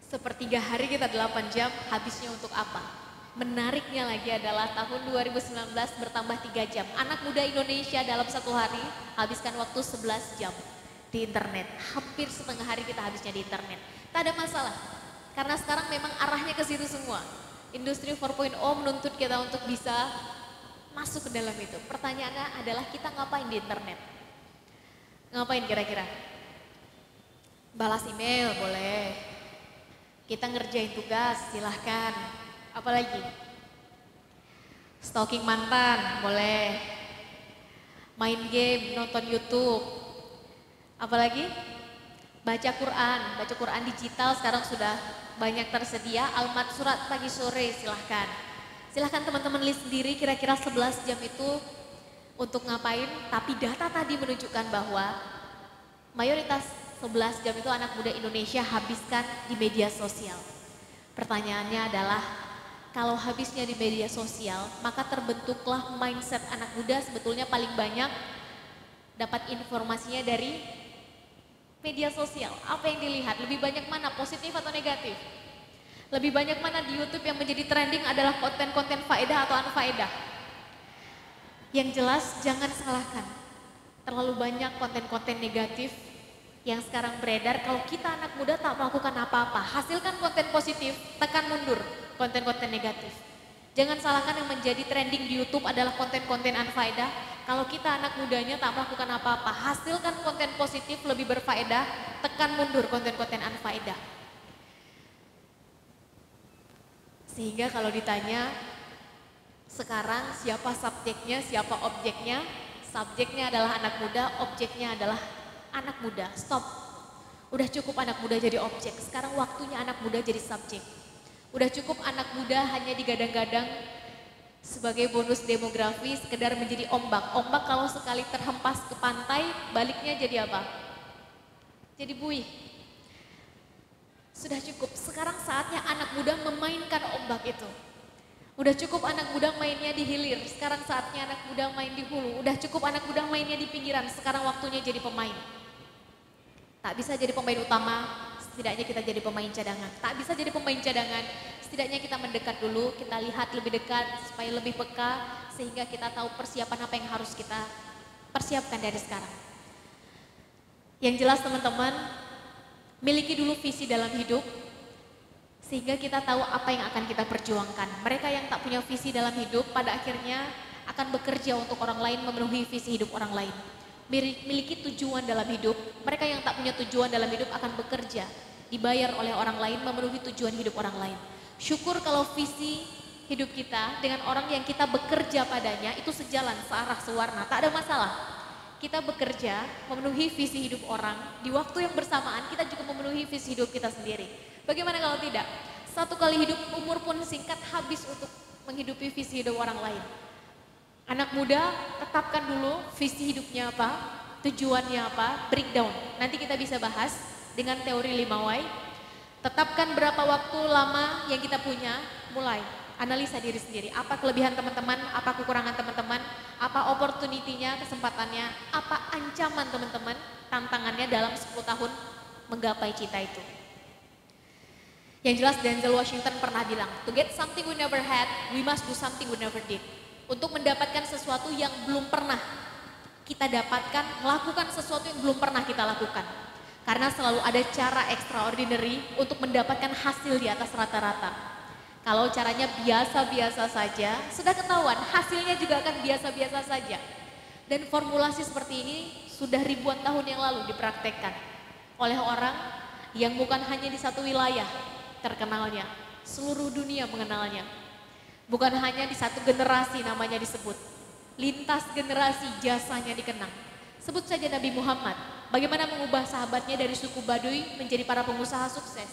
Sepertiga hari kita 8 jam, habisnya untuk apa? Menariknya lagi adalah tahun 2019 bertambah 3 jam. Anak muda Indonesia dalam satu hari habiskan waktu 11 jam di internet. Hampir setengah hari kita habisnya di internet. Tak ada masalah, karena sekarang memang arahnya ke situ semua. Industri 4.0 menuntut kita untuk bisa masuk ke dalam itu. Pertanyaannya adalah kita ngapain di internet? Ngapain kira-kira? Balas email boleh. Kita ngerjain tugas silahkan. Apalagi? Stalking mantan boleh. Main game, nonton YouTube. Apalagi? Baca Quran digital sekarang sudah banyak tersedia. Almat surat pagi sore silahkan. Silahkan teman-teman list sendiri kira-kira 11 jam itu untuk ngapain, tapi data tadi menunjukkan bahwa mayoritas 11 jam itu anak muda Indonesia habiskan di media sosial. Pertanyaannya adalah, kalau habisnya di media sosial, maka terbentuklah mindset anak muda sebetulnya paling banyak dapat informasinya dari media sosial. Apa yang dilihat? Lebih banyak mana, positif atau negatif? Lebih banyak mana di YouTube yang menjadi trending adalah konten-konten faedah atau unfaedah? Yang jelas jangan salahkan. Terlalu banyak konten-konten negatif yang sekarang beredar. Kalau kita anak muda tak melakukan apa-apa, hasilkan konten positif, tekan mundur konten-konten negatif. Jangan salahkan yang menjadi trending di YouTube adalah konten-konten unfaedah. Kalau kita anak mudanya tak melakukan apa-apa, hasilkan konten positif lebih berfaedah, tekan mundur konten-konten unfaedah. Sehingga kalau ditanya sekarang siapa subjeknya, siapa objeknya, subjeknya adalah anak muda, objeknya adalah anak muda. Stop. Udah cukup anak muda jadi objek, sekarang waktunya anak muda jadi subjek. Udah cukup anak muda hanya digadang-gadang sebagai bonus demografi, sekedar menjadi ombak. Ombak kalau sekali terhempas ke pantai, baliknya jadi apa? Jadi buih. Sudah cukup, sekarang saatnya anak muda memainkan ombak itu. Udah cukup anak muda mainnya di hilir, sekarang saatnya anak muda main di hulu. Udah cukup anak muda mainnya di pinggiran, sekarang waktunya jadi pemain. Tak bisa jadi pemain utama, setidaknya kita jadi pemain cadangan. Tak bisa jadi pemain cadangan, setidaknya kita mendekat dulu, kita lihat lebih dekat supaya lebih peka, sehingga kita tahu persiapan apa yang harus kita persiapkan dari sekarang. Yang jelas teman-teman, miliki dulu visi dalam hidup, sehingga kita tahu apa yang akan kita perjuangkan. Mereka yang tak punya visi dalam hidup, pada akhirnya akan bekerja untuk orang lain, memenuhi visi hidup orang lain. Miliki tujuan dalam hidup, mereka yang tak punya tujuan dalam hidup akan bekerja, dibayar oleh orang lain, memenuhi tujuan hidup orang lain. Syukur kalau visi hidup kita dengan orang yang kita bekerja padanya itu sejalan, searah, sewarna, tak ada masalah. Kita bekerja, memenuhi visi hidup orang, di waktu yang bersamaan kita juga memenuhi visi hidup kita sendiri. Bagaimana kalau tidak? Satu kali hidup, umur pun singkat, habis untuk menghidupi visi hidup orang lain. Anak muda, tetapkan dulu visi hidupnya apa, tujuannya apa, breakdown. Nanti kita bisa bahas dengan teori 5 why. Tetapkan berapa waktu lama yang kita punya, mulai analisa diri sendiri. Apa kelebihan teman-teman, apa kekurangan teman-teman, apa opportunity-nya, kesempatannya, apa ancaman teman-teman, tantangannya dalam 10 tahun menggapai cita itu. Yang jelas Denzel Washington pernah bilang, to get something we never had, we must do something we never did. Untuk mendapatkan sesuatu yang belum pernah kita dapatkan, melakukan sesuatu yang belum pernah kita lakukan. Karena selalu ada cara extraordinary untuk mendapatkan hasil di atas rata-rata. Kalau caranya biasa-biasa saja, sudah ketahuan hasilnya juga akan biasa-biasa saja. Dan formulasi seperti ini sudah ribuan tahun yang lalu dipraktekkan oleh orang yang bukan hanya di satu wilayah terkenalnya, seluruh dunia mengenalnya. Bukan hanya di satu generasi namanya disebut, lintas generasi jasanya dikenang. Sebut saja Nabi Muhammad, bagaimana mengubah sahabatnya dari suku Baduy menjadi para pengusaha sukses.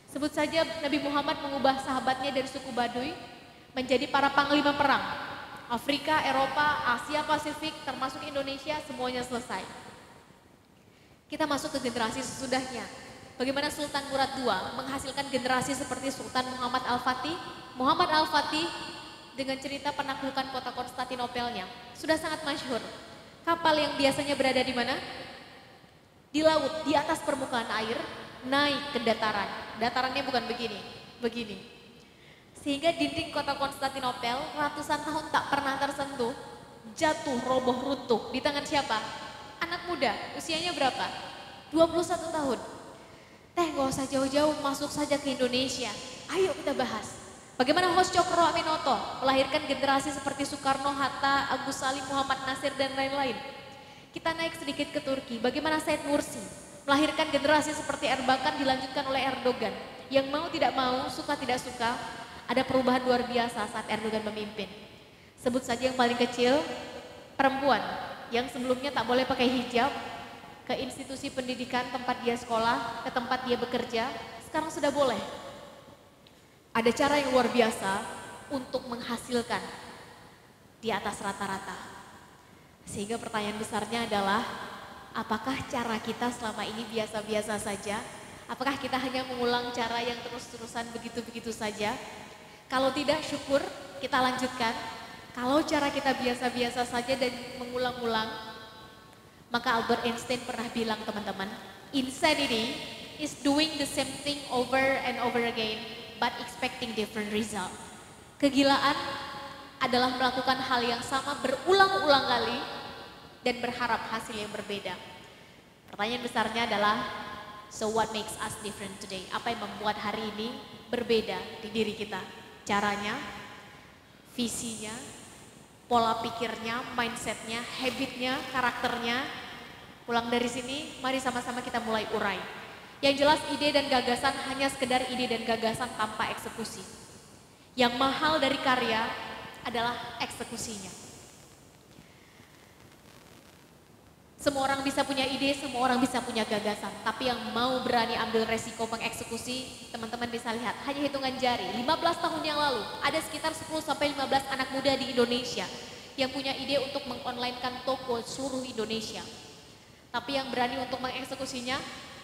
Sebut saja Nabi Muhammad mengubah sahabatnya dari suku Baduy menjadi para panglima perang. Afrika, Eropa, Asia Pasifik, termasuk Indonesia, semuanya selesai. Kita masuk ke generasi sesudahnya. Bagaimana Sultan Murad II menghasilkan generasi seperti Sultan Muhammad Al-Fatih. Muhammad Al-Fatih dengan cerita penaklukan kota Konstantinopelnya sudah sangat masyhur. Kapal yang biasanya berada di mana? Di laut, di atas permukaan air, naik ke dataran. Datarannya bukan begini, begini. Sehingga dinding kota Konstantinopel ratusan tahun tak pernah tersentuh, jatuh, roboh, runtuh. Di tangan siapa? Anak muda, usianya berapa? 21 tahun. Teh, gak usah jauh-jauh, masuk saja ke Indonesia. Ayo kita bahas. Bagaimana Hos Cokro Aminoto melahirkan generasi seperti Soekarno, Hatta, Agus Salim, Muhammad Nasir, dan lain-lain. Kita naik sedikit ke Turki. Bagaimana Said Nursi melahirkan generasi seperti Erbakan dilanjutkan oleh Erdogan. Yang mau tidak mau, suka tidak suka, ada perubahan luar biasa saat Erdogan memimpin. Sebut saja yang paling kecil, perempuan yang sebelumnya tak boleh pakai hijab, ke institusi pendidikan tempat dia sekolah, ke tempat dia bekerja, sekarang sudah boleh. Ada cara yang luar biasa untuk menghasilkan di atas rata-rata. Sehingga pertanyaan besarnya adalah, apakah cara kita selama ini biasa-biasa saja? Apakah kita hanya mengulang cara yang terus-terusan begitu-begitu saja? Kalau tidak, syukur, kita lanjutkan. Kalau cara kita biasa-biasa saja dan mengulang-ulang, maka Albert Einstein pernah bilang teman-teman, insanity is doing the same thing over and over again but expecting different result. Kegilaan adalah melakukan hal yang sama berulang-ulang kali dan berharap hasil yang berbeda. Pertanyaan besarnya adalah, so what makes us different today? Apa yang membuat hari ini berbeda di diri kita? Caranya, visinya, pola pikirnya, mindsetnya, habitnya, karakternya. Pulang dari sini, mari sama-sama kita mulai urai. Yang jelas ide dan gagasan hanya sekedar ide dan gagasan tanpa eksekusi. Yang mahal dari karya adalah eksekusinya. Semua orang bisa punya ide, semua orang bisa punya gagasan. Tapi yang mau berani ambil resiko mengeksekusi, teman-teman bisa lihat, hanya hitungan jari. 15 tahun yang lalu, ada sekitar 10-15 anak muda di Indonesia yang punya ide untuk mengonlinekan toko seluruh Indonesia. Tapi yang berani untuk mengeksekusinya,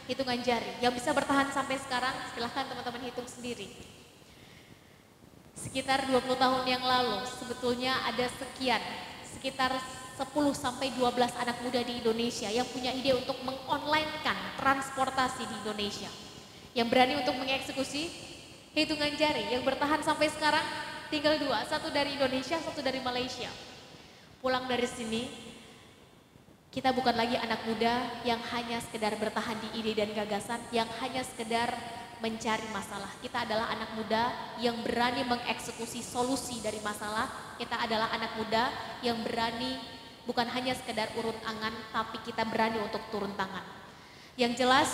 hitungan jari. Yang bisa bertahan sampai sekarang, silahkan teman-teman hitung sendiri. Sekitar 20 tahun yang lalu, sebetulnya ada sekitar 10-12 anak muda di Indonesia yang punya ide untuk mengonlinekan transportasi di Indonesia. Yang berani untuk mengeksekusi hitungan jari, yang bertahan sampai sekarang tinggal 2, satu dari Indonesia, satu dari Malaysia. Pulang dari sini, kita bukan lagi anak muda yang hanya sekedar bertahan di ide dan gagasan, yang hanya sekedar mencari masalah. Kita adalah anak muda yang berani mengeksekusi solusi dari masalah. Kita adalah anak muda yang berani bukan hanya sekedar urut angan, tapi kita berani untuk turun tangan. Yang jelas,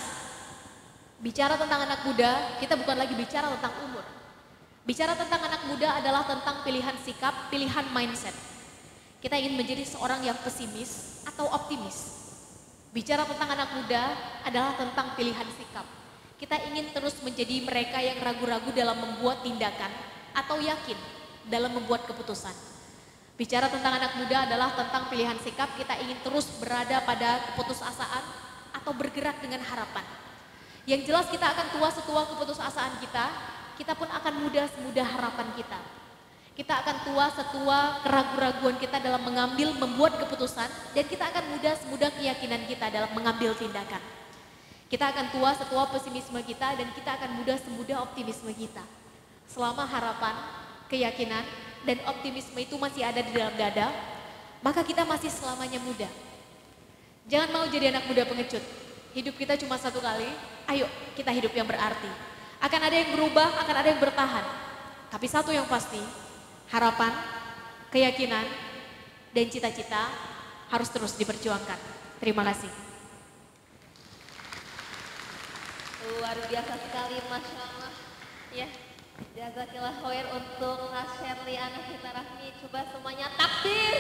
bicara tentang anak muda, kita bukan lagi bicara tentang umur. Bicara tentang anak muda adalah tentang pilihan sikap, pilihan mindset. Kita ingin menjadi seorang yang pesimis atau optimis. Bicara tentang anak muda adalah tentang pilihan sikap. Kita ingin terus menjadi mereka yang ragu-ragu dalam membuat tindakan atau yakin dalam membuat keputusan. Bicara tentang anak muda adalah tentang pilihan sikap, kita ingin terus berada pada keputusasaan atau bergerak dengan harapan. Yang jelas kita akan tua setua keputusasaan kita pun akan muda semudah harapan kita. Kita akan tua setua keraguan-raguan kita dalam membuat keputusan, dan kita akan muda semudah keyakinan kita dalam mengambil tindakan. Kita akan tua setua pesimisme kita, dan kita akan muda semudah optimisme kita. Selama harapan, keyakinan, dan optimisme itu masih ada di dalam dada, maka kita masih selamanya muda. Jangan mau jadi anak muda pengecut. Hidup kita cuma satu kali, ayo kita hidup yang berarti. Akan ada yang berubah, akan ada yang bertahan. Tapi satu yang pasti, harapan, keyakinan, dan cita-cita harus terus diperjuangkan. Terima kasih. Luar biasa sekali, Masya Allah. Ya, jazakillah khair untuk Kak Sherly Anahita Rahmi. Coba semuanya takbir.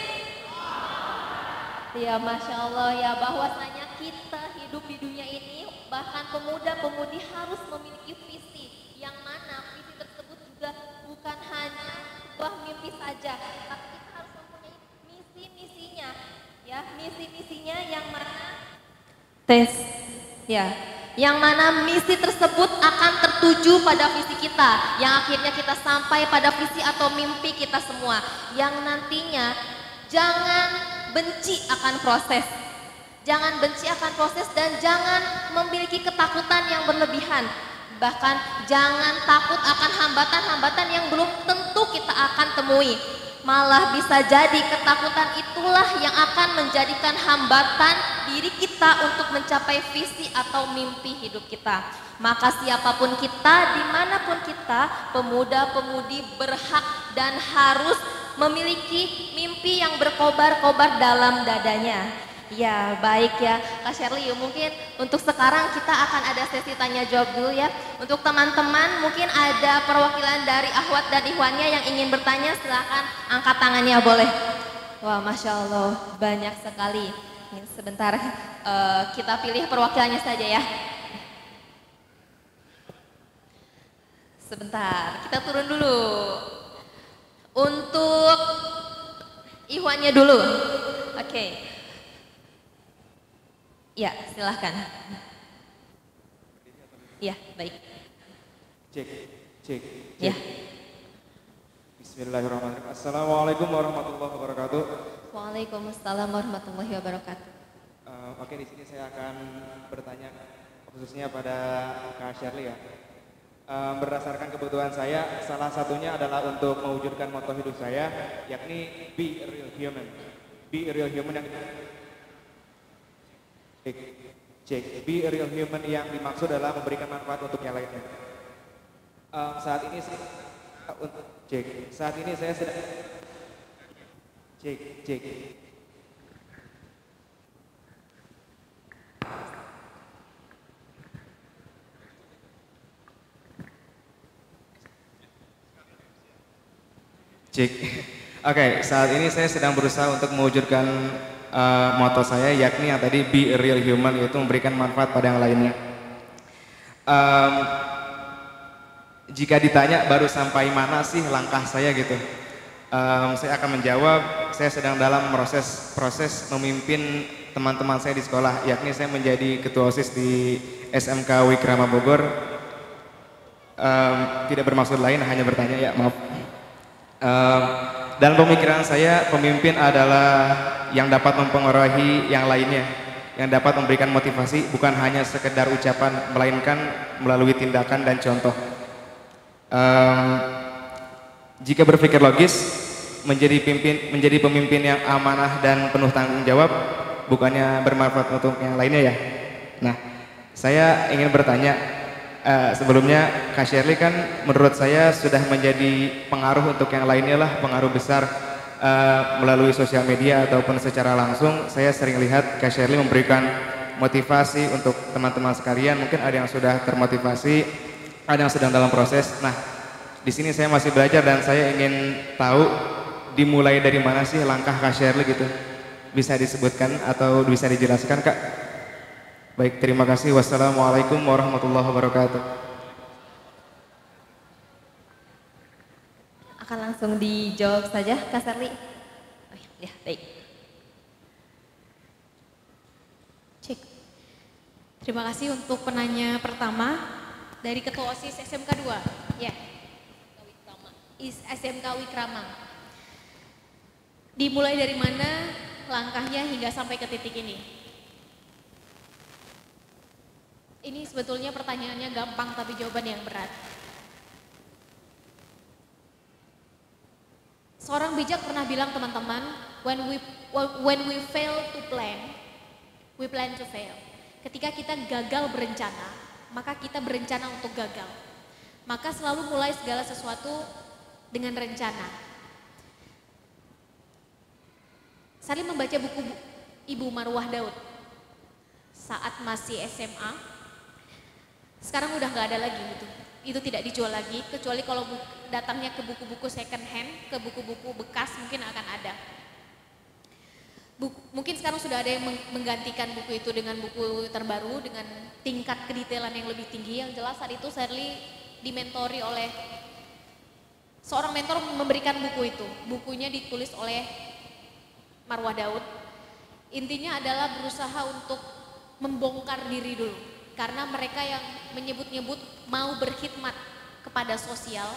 Ya, Masya Allah ya, bahwasanya kita hidup di dunia ini, bahkan pemuda-pemudi harus memiliki visi, yang mana visi tersebut juga bukan hanya sebuah mimpi saja, tapi kita harus mempunyai misi-misinya, ya, misi-misinya yang mana yang mana misi tersebut akan tertuju pada visi kita, yang akhirnya kita sampai pada visi atau mimpi kita semua, yang nantinya jangan benci akan proses. Jangan benci akan proses dan jangan memiliki ketakutan yang berlebihan. Bahkan jangan takut akan hambatan-hambatan yang belum tentu kita akan temui. Malah bisa jadi ketakutan itulah yang akan menjadikan hambatan diri kita untuk mencapai visi atau mimpi hidup kita. Maka siapapun kita, dimanapun kita, pemuda-pemudi berhak dan harus memiliki mimpi yang berkobar-kobar dalam dadanya. Ya, baik ya Kak Sherly, mungkin untuk sekarang kita akan ada sesi tanya jawab dulu ya. Untuk teman-teman mungkin ada perwakilan dari akhwat dan ikhwannya yang ingin bertanya, silakan angkat tangannya boleh. Wah, Masya Allah banyak sekali. Sebentar kita pilih perwakilannya saja ya. Sebentar, kita turun dulu. Untuk ikhwannya dulu. Oke. Ya, silahkan. Ya, baik. Cek. Ya. Bismillahirrahmanirrahim. Assalamualaikum warahmatullahi wabarakatuh. Waalaikumsalam warahmatullahi wabarakatuh. Oke, di sini saya akan bertanya khususnya pada Kak Sherly ya. Berdasarkan kebutuhan saya, salah satunya adalah untuk mewujudkan moto hidup saya, yakni be a real human. Be a real human yang Be a real human yang dimaksud adalah memberikan manfaat untuk yang lainnya. Saat ini saya sedang Oke, saat ini saya sedang berusaha untuk mewujudkan moto saya, yakni yang tadi be a real human, yaitu memberikan manfaat pada yang lainnya. Jika ditanya baru sampai mana sih langkah saya gitu, saya akan menjawab saya sedang dalam proses memimpin teman-teman saya di sekolah, yakni saya menjadi ketua OSIS di SMK Wikrama Bogor. Tidak bermaksud lain, hanya bertanya ya, maaf. dalam pemikiran saya pemimpin adalah yang dapat mempengaruhi yang lainnya, yang dapat memberikan motivasi bukan hanya sekedar ucapan, melainkan melalui tindakan dan contoh. Jika berpikir logis, menjadi pemimpin yang amanah dan penuh tanggung jawab bukannya bermanfaat untuk yang lainnya ya. Nah, saya ingin bertanya, sebelumnya Kak Shirley kan menurut saya sudah menjadi pengaruh untuk yang lainnya lah, pengaruh besar melalui sosial media ataupun secara langsung. Saya sering lihat Kak Shirley memberikan motivasi untuk teman-teman sekalian, mungkin ada yang sudah termotivasi, ada yang sedang dalam proses. Nah, di sini saya masih belajar dan saya ingin tahu dimulai dari mana sih langkah Kak Shirley gitu. Bisa disebutkan atau bisa dijelaskan Kak? Baik, terima kasih. Wassalamualaikum warahmatullahi wabarakatuh. Akan langsung dijawab saja Kak Shirley. Oh, ya, baik. Cek. Terima kasih untuk penanya pertama dari Ketua OSIS SMK 2. Ya. SMK Wikrama. Dimulai dari mana langkahnya hingga sampai ke titik ini? Ini sebetulnya pertanyaannya gampang tapi jawabannya yang berat. Seorang bijak pernah bilang teman-teman, when we fail to plan, we plan to fail. Ketika kita gagal berencana, maka kita berencana untuk gagal. Maka selalu mulai segala sesuatu dengan rencana. Saya membaca buku Ibu Marwah Daud saat masih SMA. Sekarang udah nggak ada lagi gitu. Itu tidak dijual lagi, kecuali kalau datangnya ke buku-buku second hand, ke buku-buku bekas mungkin akan ada. Mungkin sekarang sudah ada yang menggantikan buku itu dengan buku terbaru dengan tingkat kedetailan yang lebih tinggi. Yang jelas saat itu Shirley dimentori oleh seorang mentor memberikan buku itu. Bukunya ditulis oleh Marwah Daud. Intinya adalah berusaha untuk membongkar diri dulu. Karena mereka yang menyebut-nyebut mau berkhidmat kepada sosial,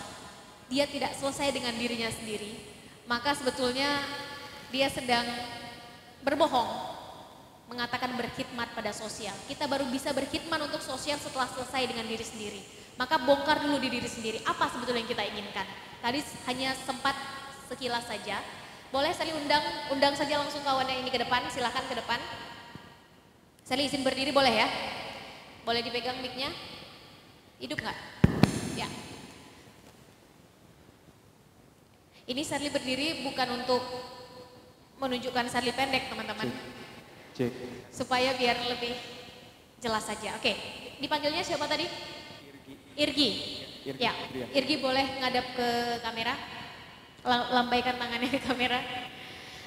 dia tidak selesai dengan dirinya sendiri. Maka sebetulnya dia sedang berbohong mengatakan berkhidmat pada sosial. Kita baru bisa berkhidmat untuk sosial setelah selesai dengan diri sendiri. Maka bongkar dulu di diri sendiri, apa sebetulnya yang kita inginkan. Tadi hanya sempat sekilas saja. Boleh saya undang saja langsung kawannya ini ke depan, silakan ke depan. Saya izin berdiri boleh ya? Boleh dipegang mic-nya? Hidup nggak? Ya. Ini Shirley berdiri bukan untuk menunjukkan Shirley pendek teman-teman. Cek. Supaya biar lebih jelas saja. Oke, dipanggilnya siapa tadi? Irgi. Ya, Irgi boleh ngadap ke kamera, lambaikan tangannya ke kamera.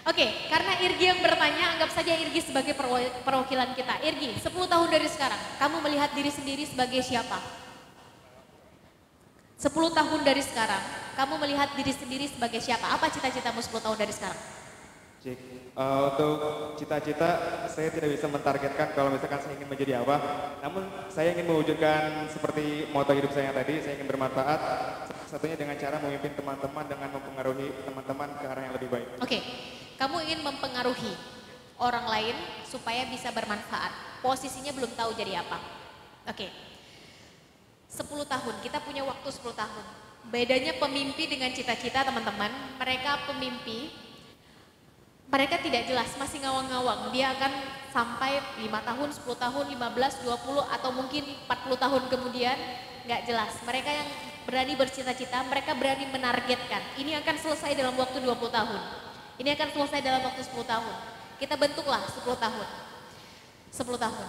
Oke, karena Irgi yang bertanya, anggap saja Irgi sebagai perwakilan kita. Irgi, 10 tahun dari sekarang, kamu melihat diri sendiri sebagai siapa? 10 tahun dari sekarang, kamu melihat diri sendiri sebagai siapa? Apa cita-citamu 10 tahun dari sekarang? Untuk cita-cita saya tidak bisa mentargetkan kalau misalkan saya ingin menjadi apa. Namun saya ingin mewujudkan seperti moto hidup saya yang tadi, saya ingin bermanfaat. Satunya dengan cara memimpin teman-teman dengan mempengaruhi teman-teman ke arah yang lebih baik. Oke, kamu ingin mempengaruhi orang lain supaya bisa bermanfaat. Posisinya belum tahu jadi apa. Oke, 10 tahun, kita punya waktu 10 tahun. Bedanya pemimpi dengan cita-cita teman-teman, mereka pemimpi. Mereka tidak jelas, masih ngawang-ngawang. Dia akan sampai 5 tahun, 10 tahun, 15, 20, atau mungkin 40 tahun kemudian, nggak jelas. Mereka yang berani bercita-cita, mereka berani menargetkan. Ini akan selesai dalam waktu 20 tahun. Ini akan selesai dalam waktu 10 tahun. Kita bentuklah 10 tahun. 10 tahun.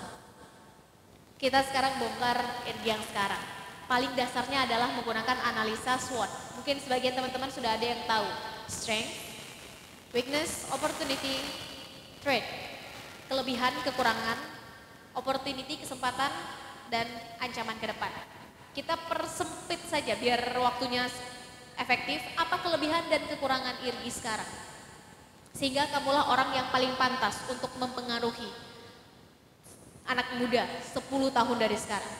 Kita sekarang bongkar energi yang sekarang. Paling dasarnya adalah menggunakan analisa SWOT. Mungkin sebagian teman-teman sudah ada yang tahu. Strength, weakness, opportunity, threat. Kelebihan, kekurangan, opportunity, kesempatan, dan ancaman ke depan. Kita persempit saja biar waktunya efektif. Apa kelebihan dan kekurangan Irgi sekarang? Sehingga kamulah orang yang paling pantas untuk mempengaruhi anak muda 10 tahun dari sekarang.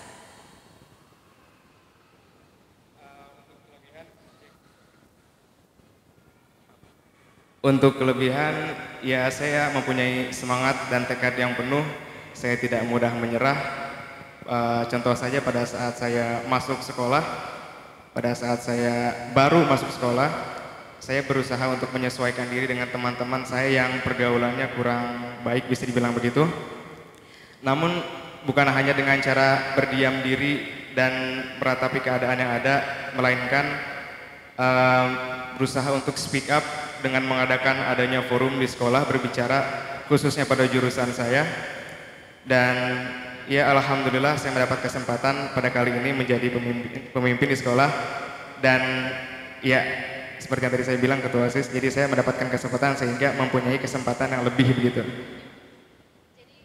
Untuk kelebihan, ya saya mempunyai semangat dan tekad yang penuh. Saya tidak mudah menyerah. Contoh saja pada saat saya masuk sekolah, pada saat saya baru masuk sekolah, saya berusaha untuk menyesuaikan diri dengan teman-teman saya yang pergaulannya kurang baik, bisa dibilang begitu. Namun bukan hanya dengan cara berdiam diri dan meratapi keadaan yang ada, melainkan berusaha untuk speak up dengan mengadakan adanya forum di sekolah berbicara khususnya pada jurusan saya. Dan ya alhamdulillah saya mendapat kesempatan pada kali ini menjadi pemimpin di sekolah. Dan ya seperti yang tadi saya bilang ketua OSIS, jadi saya mendapatkan kesempatan sehingga mempunyai kesempatan yang lebih begitu. Jadi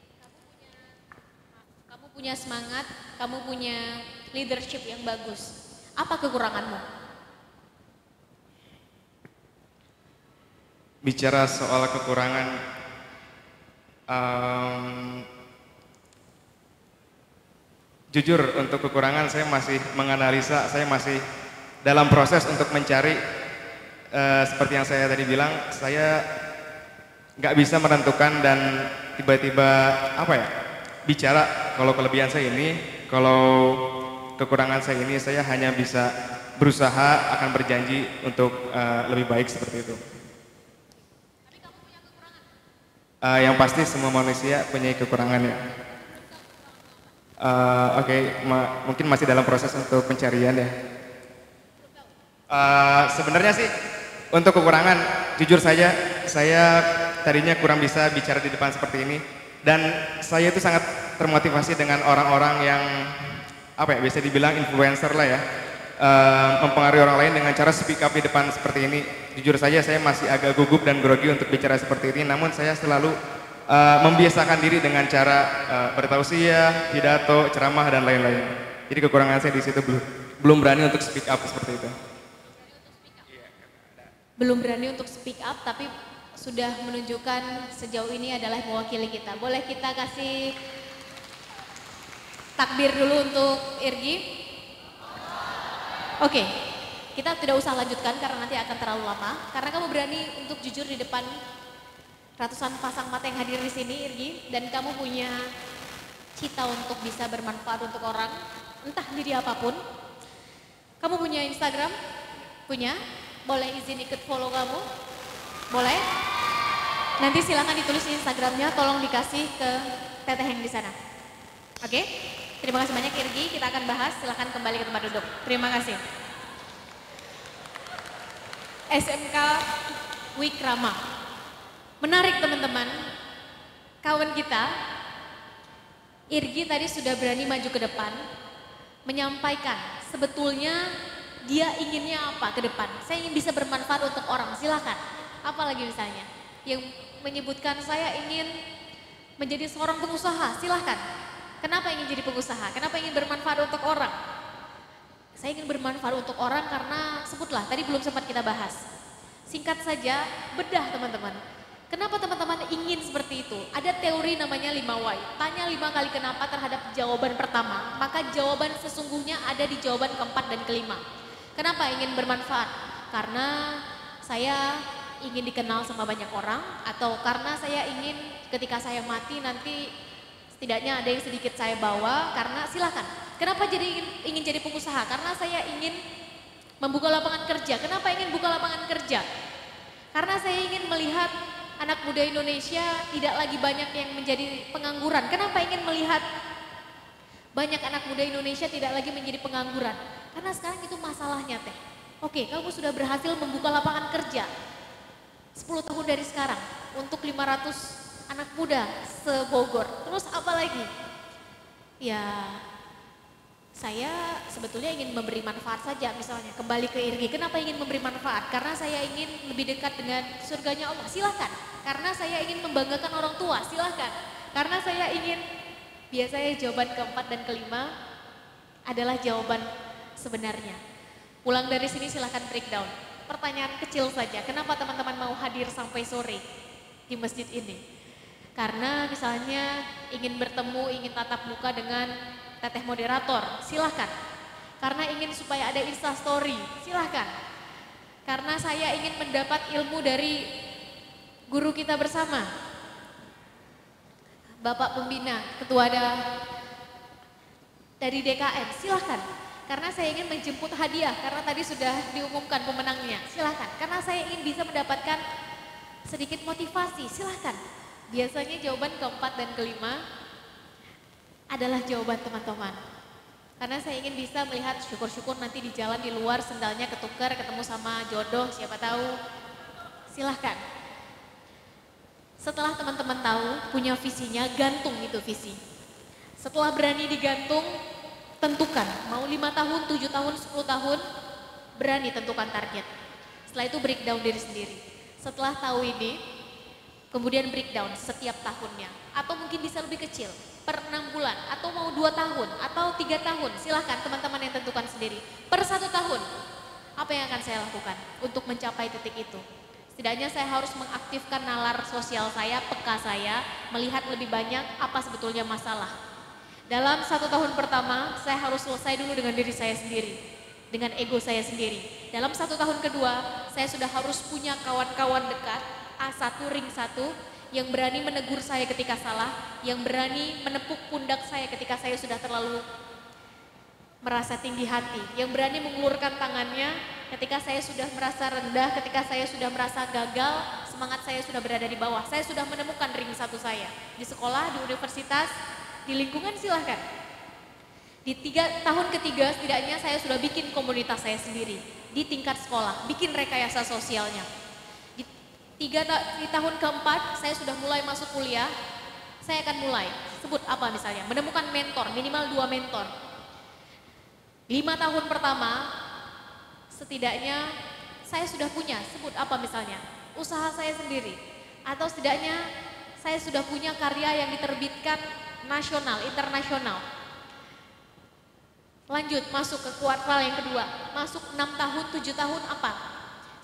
kamu punya semangat, kamu punya leadership yang bagus. Apa kekuranganmu? Bicara soal kekurangan, jujur untuk kekurangan saya masih menganalisa, saya masih dalam proses untuk mencari. Seperti yang saya tadi bilang, saya nggak bisa menentukan dan tiba-tiba bicara kalau kelebihan saya ini, kalau kekurangan saya ini, saya hanya bisa berusaha akan berjanji untuk lebih baik seperti itu. Yang pasti semua manusia punya kekurangan ya. Mungkin masih dalam proses untuk pencarian ya. Sebenarnya sih untuk kekurangan, jujur saja saya tadinya kurang bisa bicara di depan seperti ini, dan saya itu sangat termotivasi dengan orang-orang yang bisa dibilang influencer lah ya, mempengaruhi orang lain dengan cara speak up di depan seperti ini. Jujur saja saya masih agak gugup dan grogi untuk bicara seperti ini, namun saya selalu membiasakan diri dengan cara bertausiah, pidato, ceramah dan lain-lain. Jadi kekurangan saya di situ belum berani untuk speak up seperti itu. Belum berani untuk speak up, tapi sudah menunjukkan sejauh ini adalah mewakili kita. Boleh kita kasih takbir dulu untuk Irgi? Oke, kita tidak usah lanjutkan karena nanti akan terlalu lama. Karena kamu berani untuk jujur di depan ratusan pasang mata yang hadir di sini, Irgi, dan kamu punya cita untuk bisa bermanfaat untuk orang, entah jadi apapun. Kamu punya Instagram? Punya? Boleh izin ikut follow kamu? Boleh? Nanti silakan ditulis di Instagramnya, tolong dikasih ke teteh yang di sana. Oke? Terima kasih banyak Irgi, kita akan bahas, silakan kembali ke tempat duduk. Terima kasih. SMK Wikrama. Menarik teman-teman, kawan kita, Irgi tadi sudah berani maju ke depan, menyampaikan sebetulnya dia inginnya apa ke depan. Saya ingin bisa bermanfaat untuk orang, silakan. Apalagi misalnya, yang menyebutkan saya ingin menjadi seorang pengusaha, silahkan. Kenapa ingin jadi pengusaha? Kenapa ingin bermanfaat untuk orang? Saya ingin bermanfaat untuk orang karena, sebutlah, tadi belum sempat kita bahas. Singkat saja, bedah teman-teman. Kenapa teman-teman ingin seperti itu? Ada teori namanya 5 why. Tanya 5 kali kenapa terhadap jawaban pertama, maka jawaban sesungguhnya ada di jawaban keempat dan kelima. Kenapa ingin bermanfaat? Karena saya ingin dikenal sama banyak orang, atau karena saya ingin ketika saya mati nanti setidaknya ada yang sedikit saya bawa, karena silakan. Kenapa ingin jadi pengusaha? Karena saya ingin membuka lapangan kerja. Kenapa ingin buka lapangan kerja? Karena saya ingin melihat anak muda Indonesia tidak lagi banyak yang menjadi pengangguran. Kenapa ingin melihat banyak anak muda Indonesia tidak lagi menjadi pengangguran? Karena sekarang itu masalahnya teh. Oke, kamu sudah berhasil membuka lapangan kerja 10 tahun dari sekarang untuk 500 anak muda se-Bogor. Terus apa lagi? Ya, saya sebetulnya ingin memberi manfaat saja, misalnya kembali ke Irgi. Kenapa ingin memberi manfaat? Karena saya ingin lebih dekat dengan surganya Allah, silahkan. Karena saya ingin membanggakan orang tua, silahkan. Karena saya ingin, biasanya jawaban keempat dan kelima adalah jawaban sebenarnya. Pulang dari sini silahkan breakdown. Pertanyaan kecil saja, kenapa teman-teman mau hadir sampai sore di masjid ini? Karena misalnya ingin bertemu, ingin tatap muka dengan teteh moderator, silahkan. Karena ingin supaya ada instastory, silahkan. Karena saya ingin mendapat ilmu dari guru kita bersama, Bapak Pembina, Ketua dari DKN, silahkan. Karena saya ingin menjemput hadiah, karena tadi sudah diumumkan pemenangnya, silahkan. Karena saya ingin bisa mendapatkan sedikit motivasi, silahkan. Biasanya jawaban keempat dan kelima adalah jawaban teman-teman. Karena saya ingin bisa melihat syukur-syukur nanti di jalan di luar sendalnya ketukar, ketemu sama jodoh, siapa tahu. Silahkan. Setelah teman-teman tahu, punya visinya, gantung itu visi. Setelah berani digantung, tentukan, mau 5 tahun, 7 tahun, 10 tahun, berani tentukan target. Setelah itu breakdown diri sendiri. Setelah tahu ini, kemudian breakdown setiap tahunnya. Atau mungkin bisa lebih kecil, per 6 bulan, atau mau 2 tahun, atau 3 tahun. Silahkan teman-teman yang tentukan sendiri. Per 1 tahun, apa yang akan saya lakukan untuk mencapai titik itu? Setidaknya saya harus mengaktifkan nalar sosial saya, peka saya, melihat lebih banyak apa sebetulnya masalah. Dalam 1 tahun pertama, saya harus selesai dulu dengan diri saya sendiri, dengan ego saya sendiri. Dalam 1 tahun kedua, saya sudah harus punya kawan-kawan dekat, A1, ring 1, yang berani menegur saya ketika salah, yang berani menepuk pundak saya ketika saya sudah terlalu merasa tinggi hati, yang berani mengulurkan tangannya ketika saya sudah merasa rendah, ketika saya sudah merasa gagal, semangat saya sudah berada di bawah. Saya sudah menemukan ring 1 saya, di sekolah, di universitas, di lingkungan, silahkan. Di 3 tahun ketiga setidaknya saya sudah bikin komunitas saya sendiri. Di tingkat sekolah, bikin rekayasa sosialnya. Di tahun keempat saya sudah mulai masuk kuliah, saya akan mulai, sebut apa misalnya, menemukan mentor, minimal 2 mentor. 5 tahun pertama, setidaknya saya sudah punya, sebut apa misalnya, usaha saya sendiri. Atau setidaknya saya sudah punya karya yang diterbitkan nasional, internasional. Lanjut, masuk ke kuartal yang kedua, masuk 6 tahun, 7 tahun apa?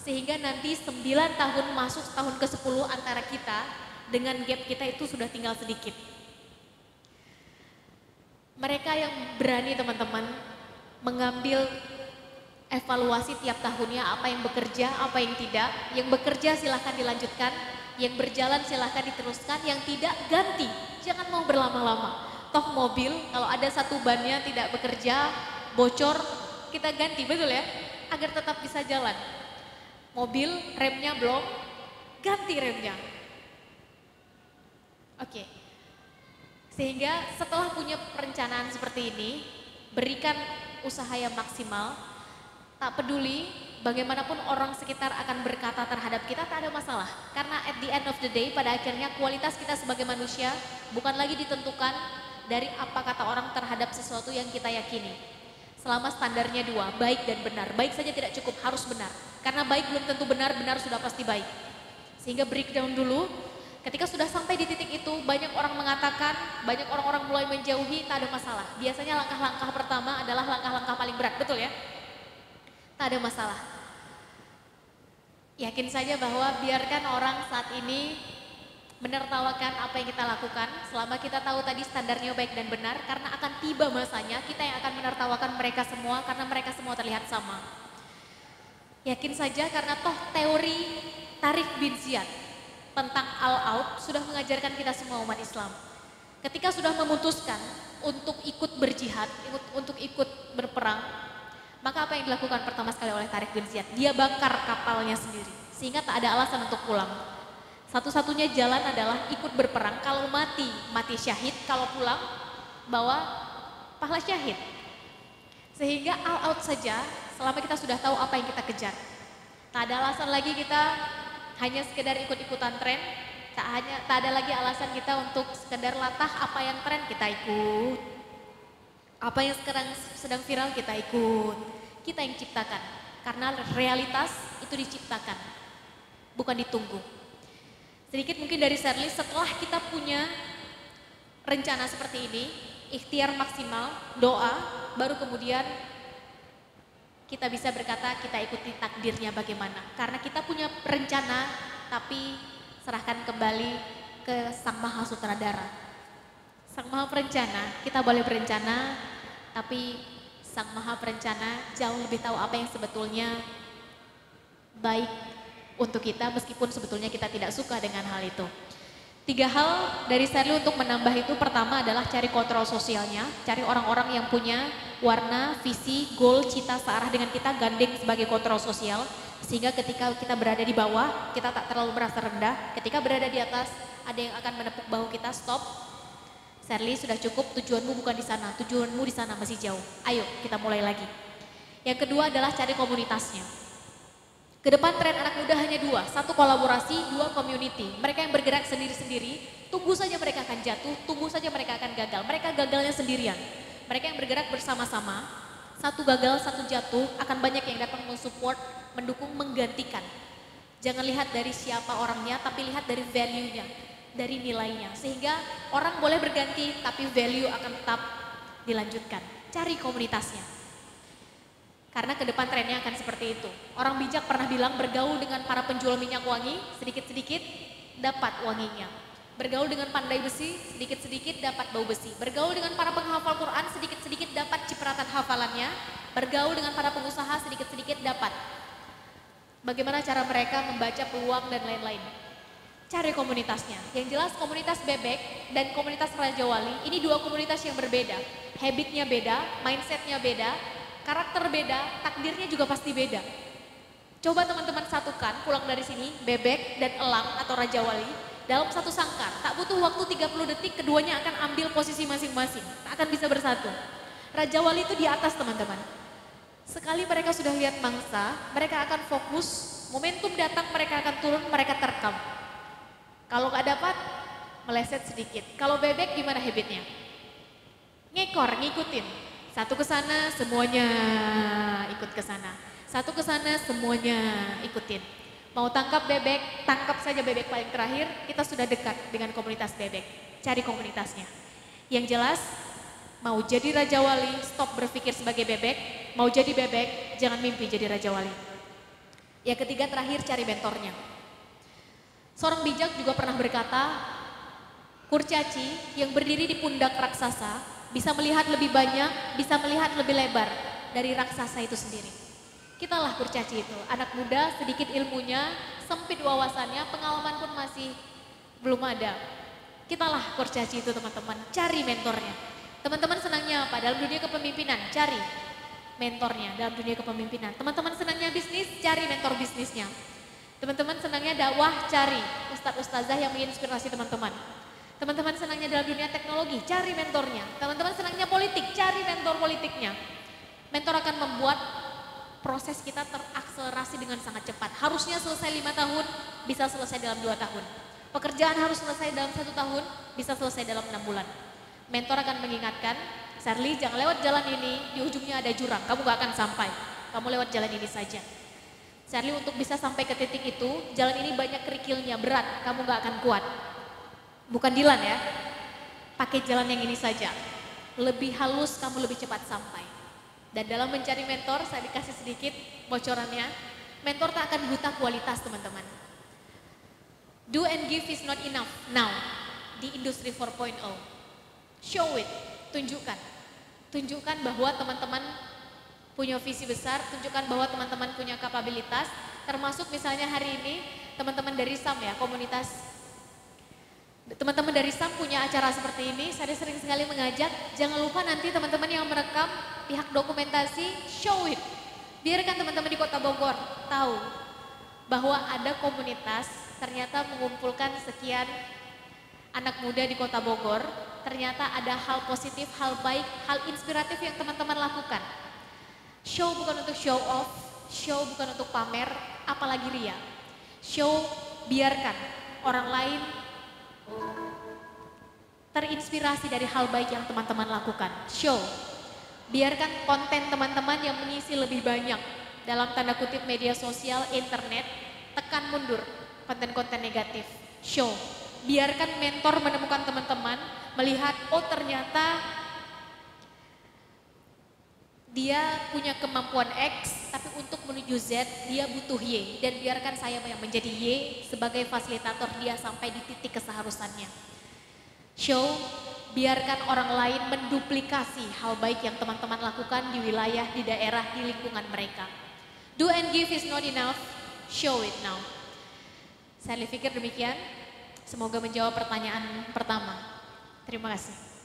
Sehingga nanti 9 tahun masuk tahun ke-10 antara kita dengan gap kita itu sudah tinggal sedikit. Mereka yang berani teman-teman mengambil evaluasi tiap tahunnya apa yang bekerja, apa yang tidak. Yang bekerja silahkan dilanjutkan, yang berjalan silahkan diteruskan, yang tidak ganti. Jangan mau berlama-lama. Toh mobil kalau ada satu bannya tidak bekerja, bocor, kita ganti, betul ya? Agar tetap bisa jalan. Mobil remnya belum, ganti remnya. Oke. Sehingga setelah punya perencanaan seperti ini, berikan usaha yang maksimal, tak peduli bagaimanapun orang sekitar akan berkata terhadap kita, tak ada masalah. Karena at the end of the day, pada akhirnya kualitas kita sebagai manusia bukan lagi ditentukan dari apa kata orang terhadap sesuatu yang kita yakini. Selama standarnya 2, baik dan benar. Baik saja tidak cukup, harus benar. Karena baik belum tentu benar, benar sudah pasti baik. Sehingga breakdown dulu, ketika sudah sampai di titik itu, banyak orang mengatakan, banyak orang-orang mulai menjauhi, tak ada masalah. Biasanya langkah-langkah pertama adalah langkah-langkah paling berat, betul ya? Tak ada masalah. Yakin saja bahwa biarkan orang saat ini menertawakan apa yang kita lakukan, selama kita tahu tadi standarnya baik dan benar, karena akan tiba masanya kita yang akan menertawakan mereka semua, karena mereka semua terlihat sama. Yakin saja karena toh teori Tariq bin Ziyad tentang all-out sudah mengajarkan kita semua umat Islam. Ketika sudah memutuskan untuk ikut berjihad, untuk ikut berperang, maka apa yang dilakukan pertama sekali oleh Tariq bin Ziyad? Dia bakar kapalnya sendiri, sehingga tak ada alasan untuk pulang. Satu-satunya jalan adalah ikut berperang, kalau mati, mati syahid, kalau pulang, bawa pahala syahid. Sehingga all out saja, selama kita sudah tahu apa yang kita kejar. Tak ada alasan lagi kita hanya sekedar ikut-ikutan tren, tak ada lagi alasan kita untuk sekedar latah apa yang tren kita ikut. Apa yang sekarang sedang viral kita ikut. Kita yang ciptakan, karena realitas itu diciptakan, bukan ditunggu. Sedikit mungkin dari Shirley, setelah kita punya rencana seperti ini, ikhtiar maksimal, doa, baru kemudian kita bisa berkata kita ikuti takdirnya bagaimana. Karena kita punya rencana, tapi serahkan kembali ke Sang Maha Sutradara. Sang Maha Perencana, kita boleh berencana, tapi Sang Maha Perencana jauh lebih tahu apa yang sebetulnya baik untuk kita meskipun sebetulnya kita tidak suka dengan hal itu. 3 hal dari Sherly untuk menambah itu, pertama adalah cari kontrol sosialnya, cari orang-orang yang punya warna, visi, goal, cita searah dengan kita, gandeng sebagai kontrol sosial. Sehingga ketika kita berada di bawah, kita tak terlalu merasa rendah. Ketika berada di atas, ada yang akan menepuk bahu kita, stop. Sherly sudah cukup, tujuanmu bukan di sana, tujuanmu di sana masih jauh. Ayo kita mulai lagi. Yang kedua adalah cari komunitasnya. Ke depan tren anak muda hanya 2, 1 kolaborasi, 2 community. Mereka yang bergerak sendiri-sendiri, tunggu saja mereka akan jatuh, tunggu saja mereka akan gagal. Mereka gagalnya sendirian. Mereka yang bergerak bersama-sama, 1 gagal, 1 jatuh, akan banyak yang datang mensupport, mendukung, menggantikan. Jangan lihat dari siapa orangnya, tapi lihat dari value-nya, dari nilainya. Sehingga orang boleh berganti, tapi value akan tetap dilanjutkan. Cari komunitasnya. Karena ke depan trennya akan seperti itu. Orang bijak pernah bilang bergaul dengan para penjual minyak wangi, sedikit-sedikit dapat wanginya. Bergaul dengan pandai besi, sedikit-sedikit dapat bau besi. Bergaul dengan para penghafal Quran, sedikit-sedikit dapat cipratan hafalannya. Bergaul dengan para pengusaha, sedikit-sedikit dapat. Bagaimana cara mereka membaca peluang dan lain-lain. Cari komunitasnya. Yang jelas komunitas Bebek dan komunitas Raja Wali, ini 2 komunitas yang berbeda. Habitnya beda, mindsetnya beda, karakter beda, takdirnya juga pasti beda. Coba teman-teman satukan, pulang dari sini, Bebek dan Elang atau Raja Wali, dalam satu sangkar. Tak butuh waktu 30 detik, keduanya akan ambil posisi masing-masing. Tak akan bisa bersatu. Raja Wali itu di atas teman-teman. Sekali mereka sudah lihat mangsa, mereka akan fokus, momentum datang mereka akan turun, mereka terkam. Kalau gak dapat, meleset sedikit. Kalau Bebek gimana habitnya? Ngekor, ngikutin. 1 ke sana, semuanya ikut ke sana. 1 ke sana, semuanya ikutin. Mau tangkap Bebek, tangkap saja Bebek paling terakhir, kita sudah dekat dengan komunitas Bebek. Cari komunitasnya. Yang jelas, mau jadi Raja Wali, stop berpikir sebagai Bebek. Mau jadi Bebek, jangan mimpi jadi Raja Wali. Yang ketiga terakhir, cari mentornya. Seorang bijak juga pernah berkata, kurcaci yang berdiri di pundak raksasa, bisa melihat lebih banyak, bisa melihat lebih lebar dari raksasa itu sendiri. Kitalah kurcaci itu, anak muda, sedikit ilmunya, sempit wawasannya, pengalaman pun masih belum ada. Kitalah kurcaci itu teman-teman, cari mentornya. Teman-teman senangnya apa? Dalam dunia kepemimpinan, cari mentornya dalam dunia kepemimpinan. Teman-teman senangnya bisnis, cari mentor bisnisnya. Teman-teman senangnya dakwah, cari ustadz-ustazah yang menginspirasi teman-teman. Teman-teman senangnya dalam dunia teknologi, cari mentornya. Teman-teman senangnya politik, cari mentor politiknya. Mentor akan membuat proses kita terakselerasi dengan sangat cepat. Harusnya selesai 5 tahun, bisa selesai dalam 2 tahun. Pekerjaan harus selesai dalam 1 tahun, bisa selesai dalam 6 bulan. Mentor akan mengingatkan, Sherly jangan lewat jalan ini, di ujungnya ada jurang, kamu gak akan sampai. Kamu lewat jalan ini saja. Sherly untuk bisa sampai ke titik itu, jalan ini banyak kerikilnya, berat, kamu gak akan kuat. Bukan Dilan ya, pakai jalan yang ini saja. Lebih halus, kamu lebih cepat sampai. Dan dalam mencari mentor, saya dikasih sedikit bocorannya. Mentor tak akan buta kualitas teman-teman. Do and give is not enough now di industri 4.0. Show it, tunjukkan. Tunjukkan bahwa teman-teman punya visi besar, tunjukkan bahwa teman-teman punya kapabilitas. Termasuk misalnya hari ini teman-teman dari SAM ya, komunitas. Teman-teman dari SAM punya acara seperti ini, saya sering sekali mengajak, jangan lupa nanti teman-teman yang merekam pihak dokumentasi, show it. Biarkan teman-teman di Kota Bogor tahu bahwa ada komunitas ternyata mengumpulkan sekian anak muda di Kota Bogor, ternyata ada hal positif, hal baik, hal inspiratif yang teman-teman lakukan. Show bukan untuk show off, show bukan untuk pamer, apalagi ria. Show, biarkan orang lain terinspirasi dari hal baik yang teman-teman lakukan. Show, biarkan konten teman-teman yang mengisi lebih banyak dalam tanda kutip media sosial, internet, tekan mundur konten-konten negatif. Show, biarkan mentor menemukan teman-teman, melihat oh ternyata dia punya kemampuan X, tapi untuk menuju Z dia butuh Y. Dan biarkan saya yang menjadi Y sebagai fasilitator dia sampai di titik keseharusannya. Show, biarkan orang lain menduplikasi hal baik yang teman-teman lakukan di wilayah, di daerah, di lingkungan mereka. Do and give is not enough, show it now. Saya pikir demikian. Semoga menjawab pertanyaan pertama. Terima kasih.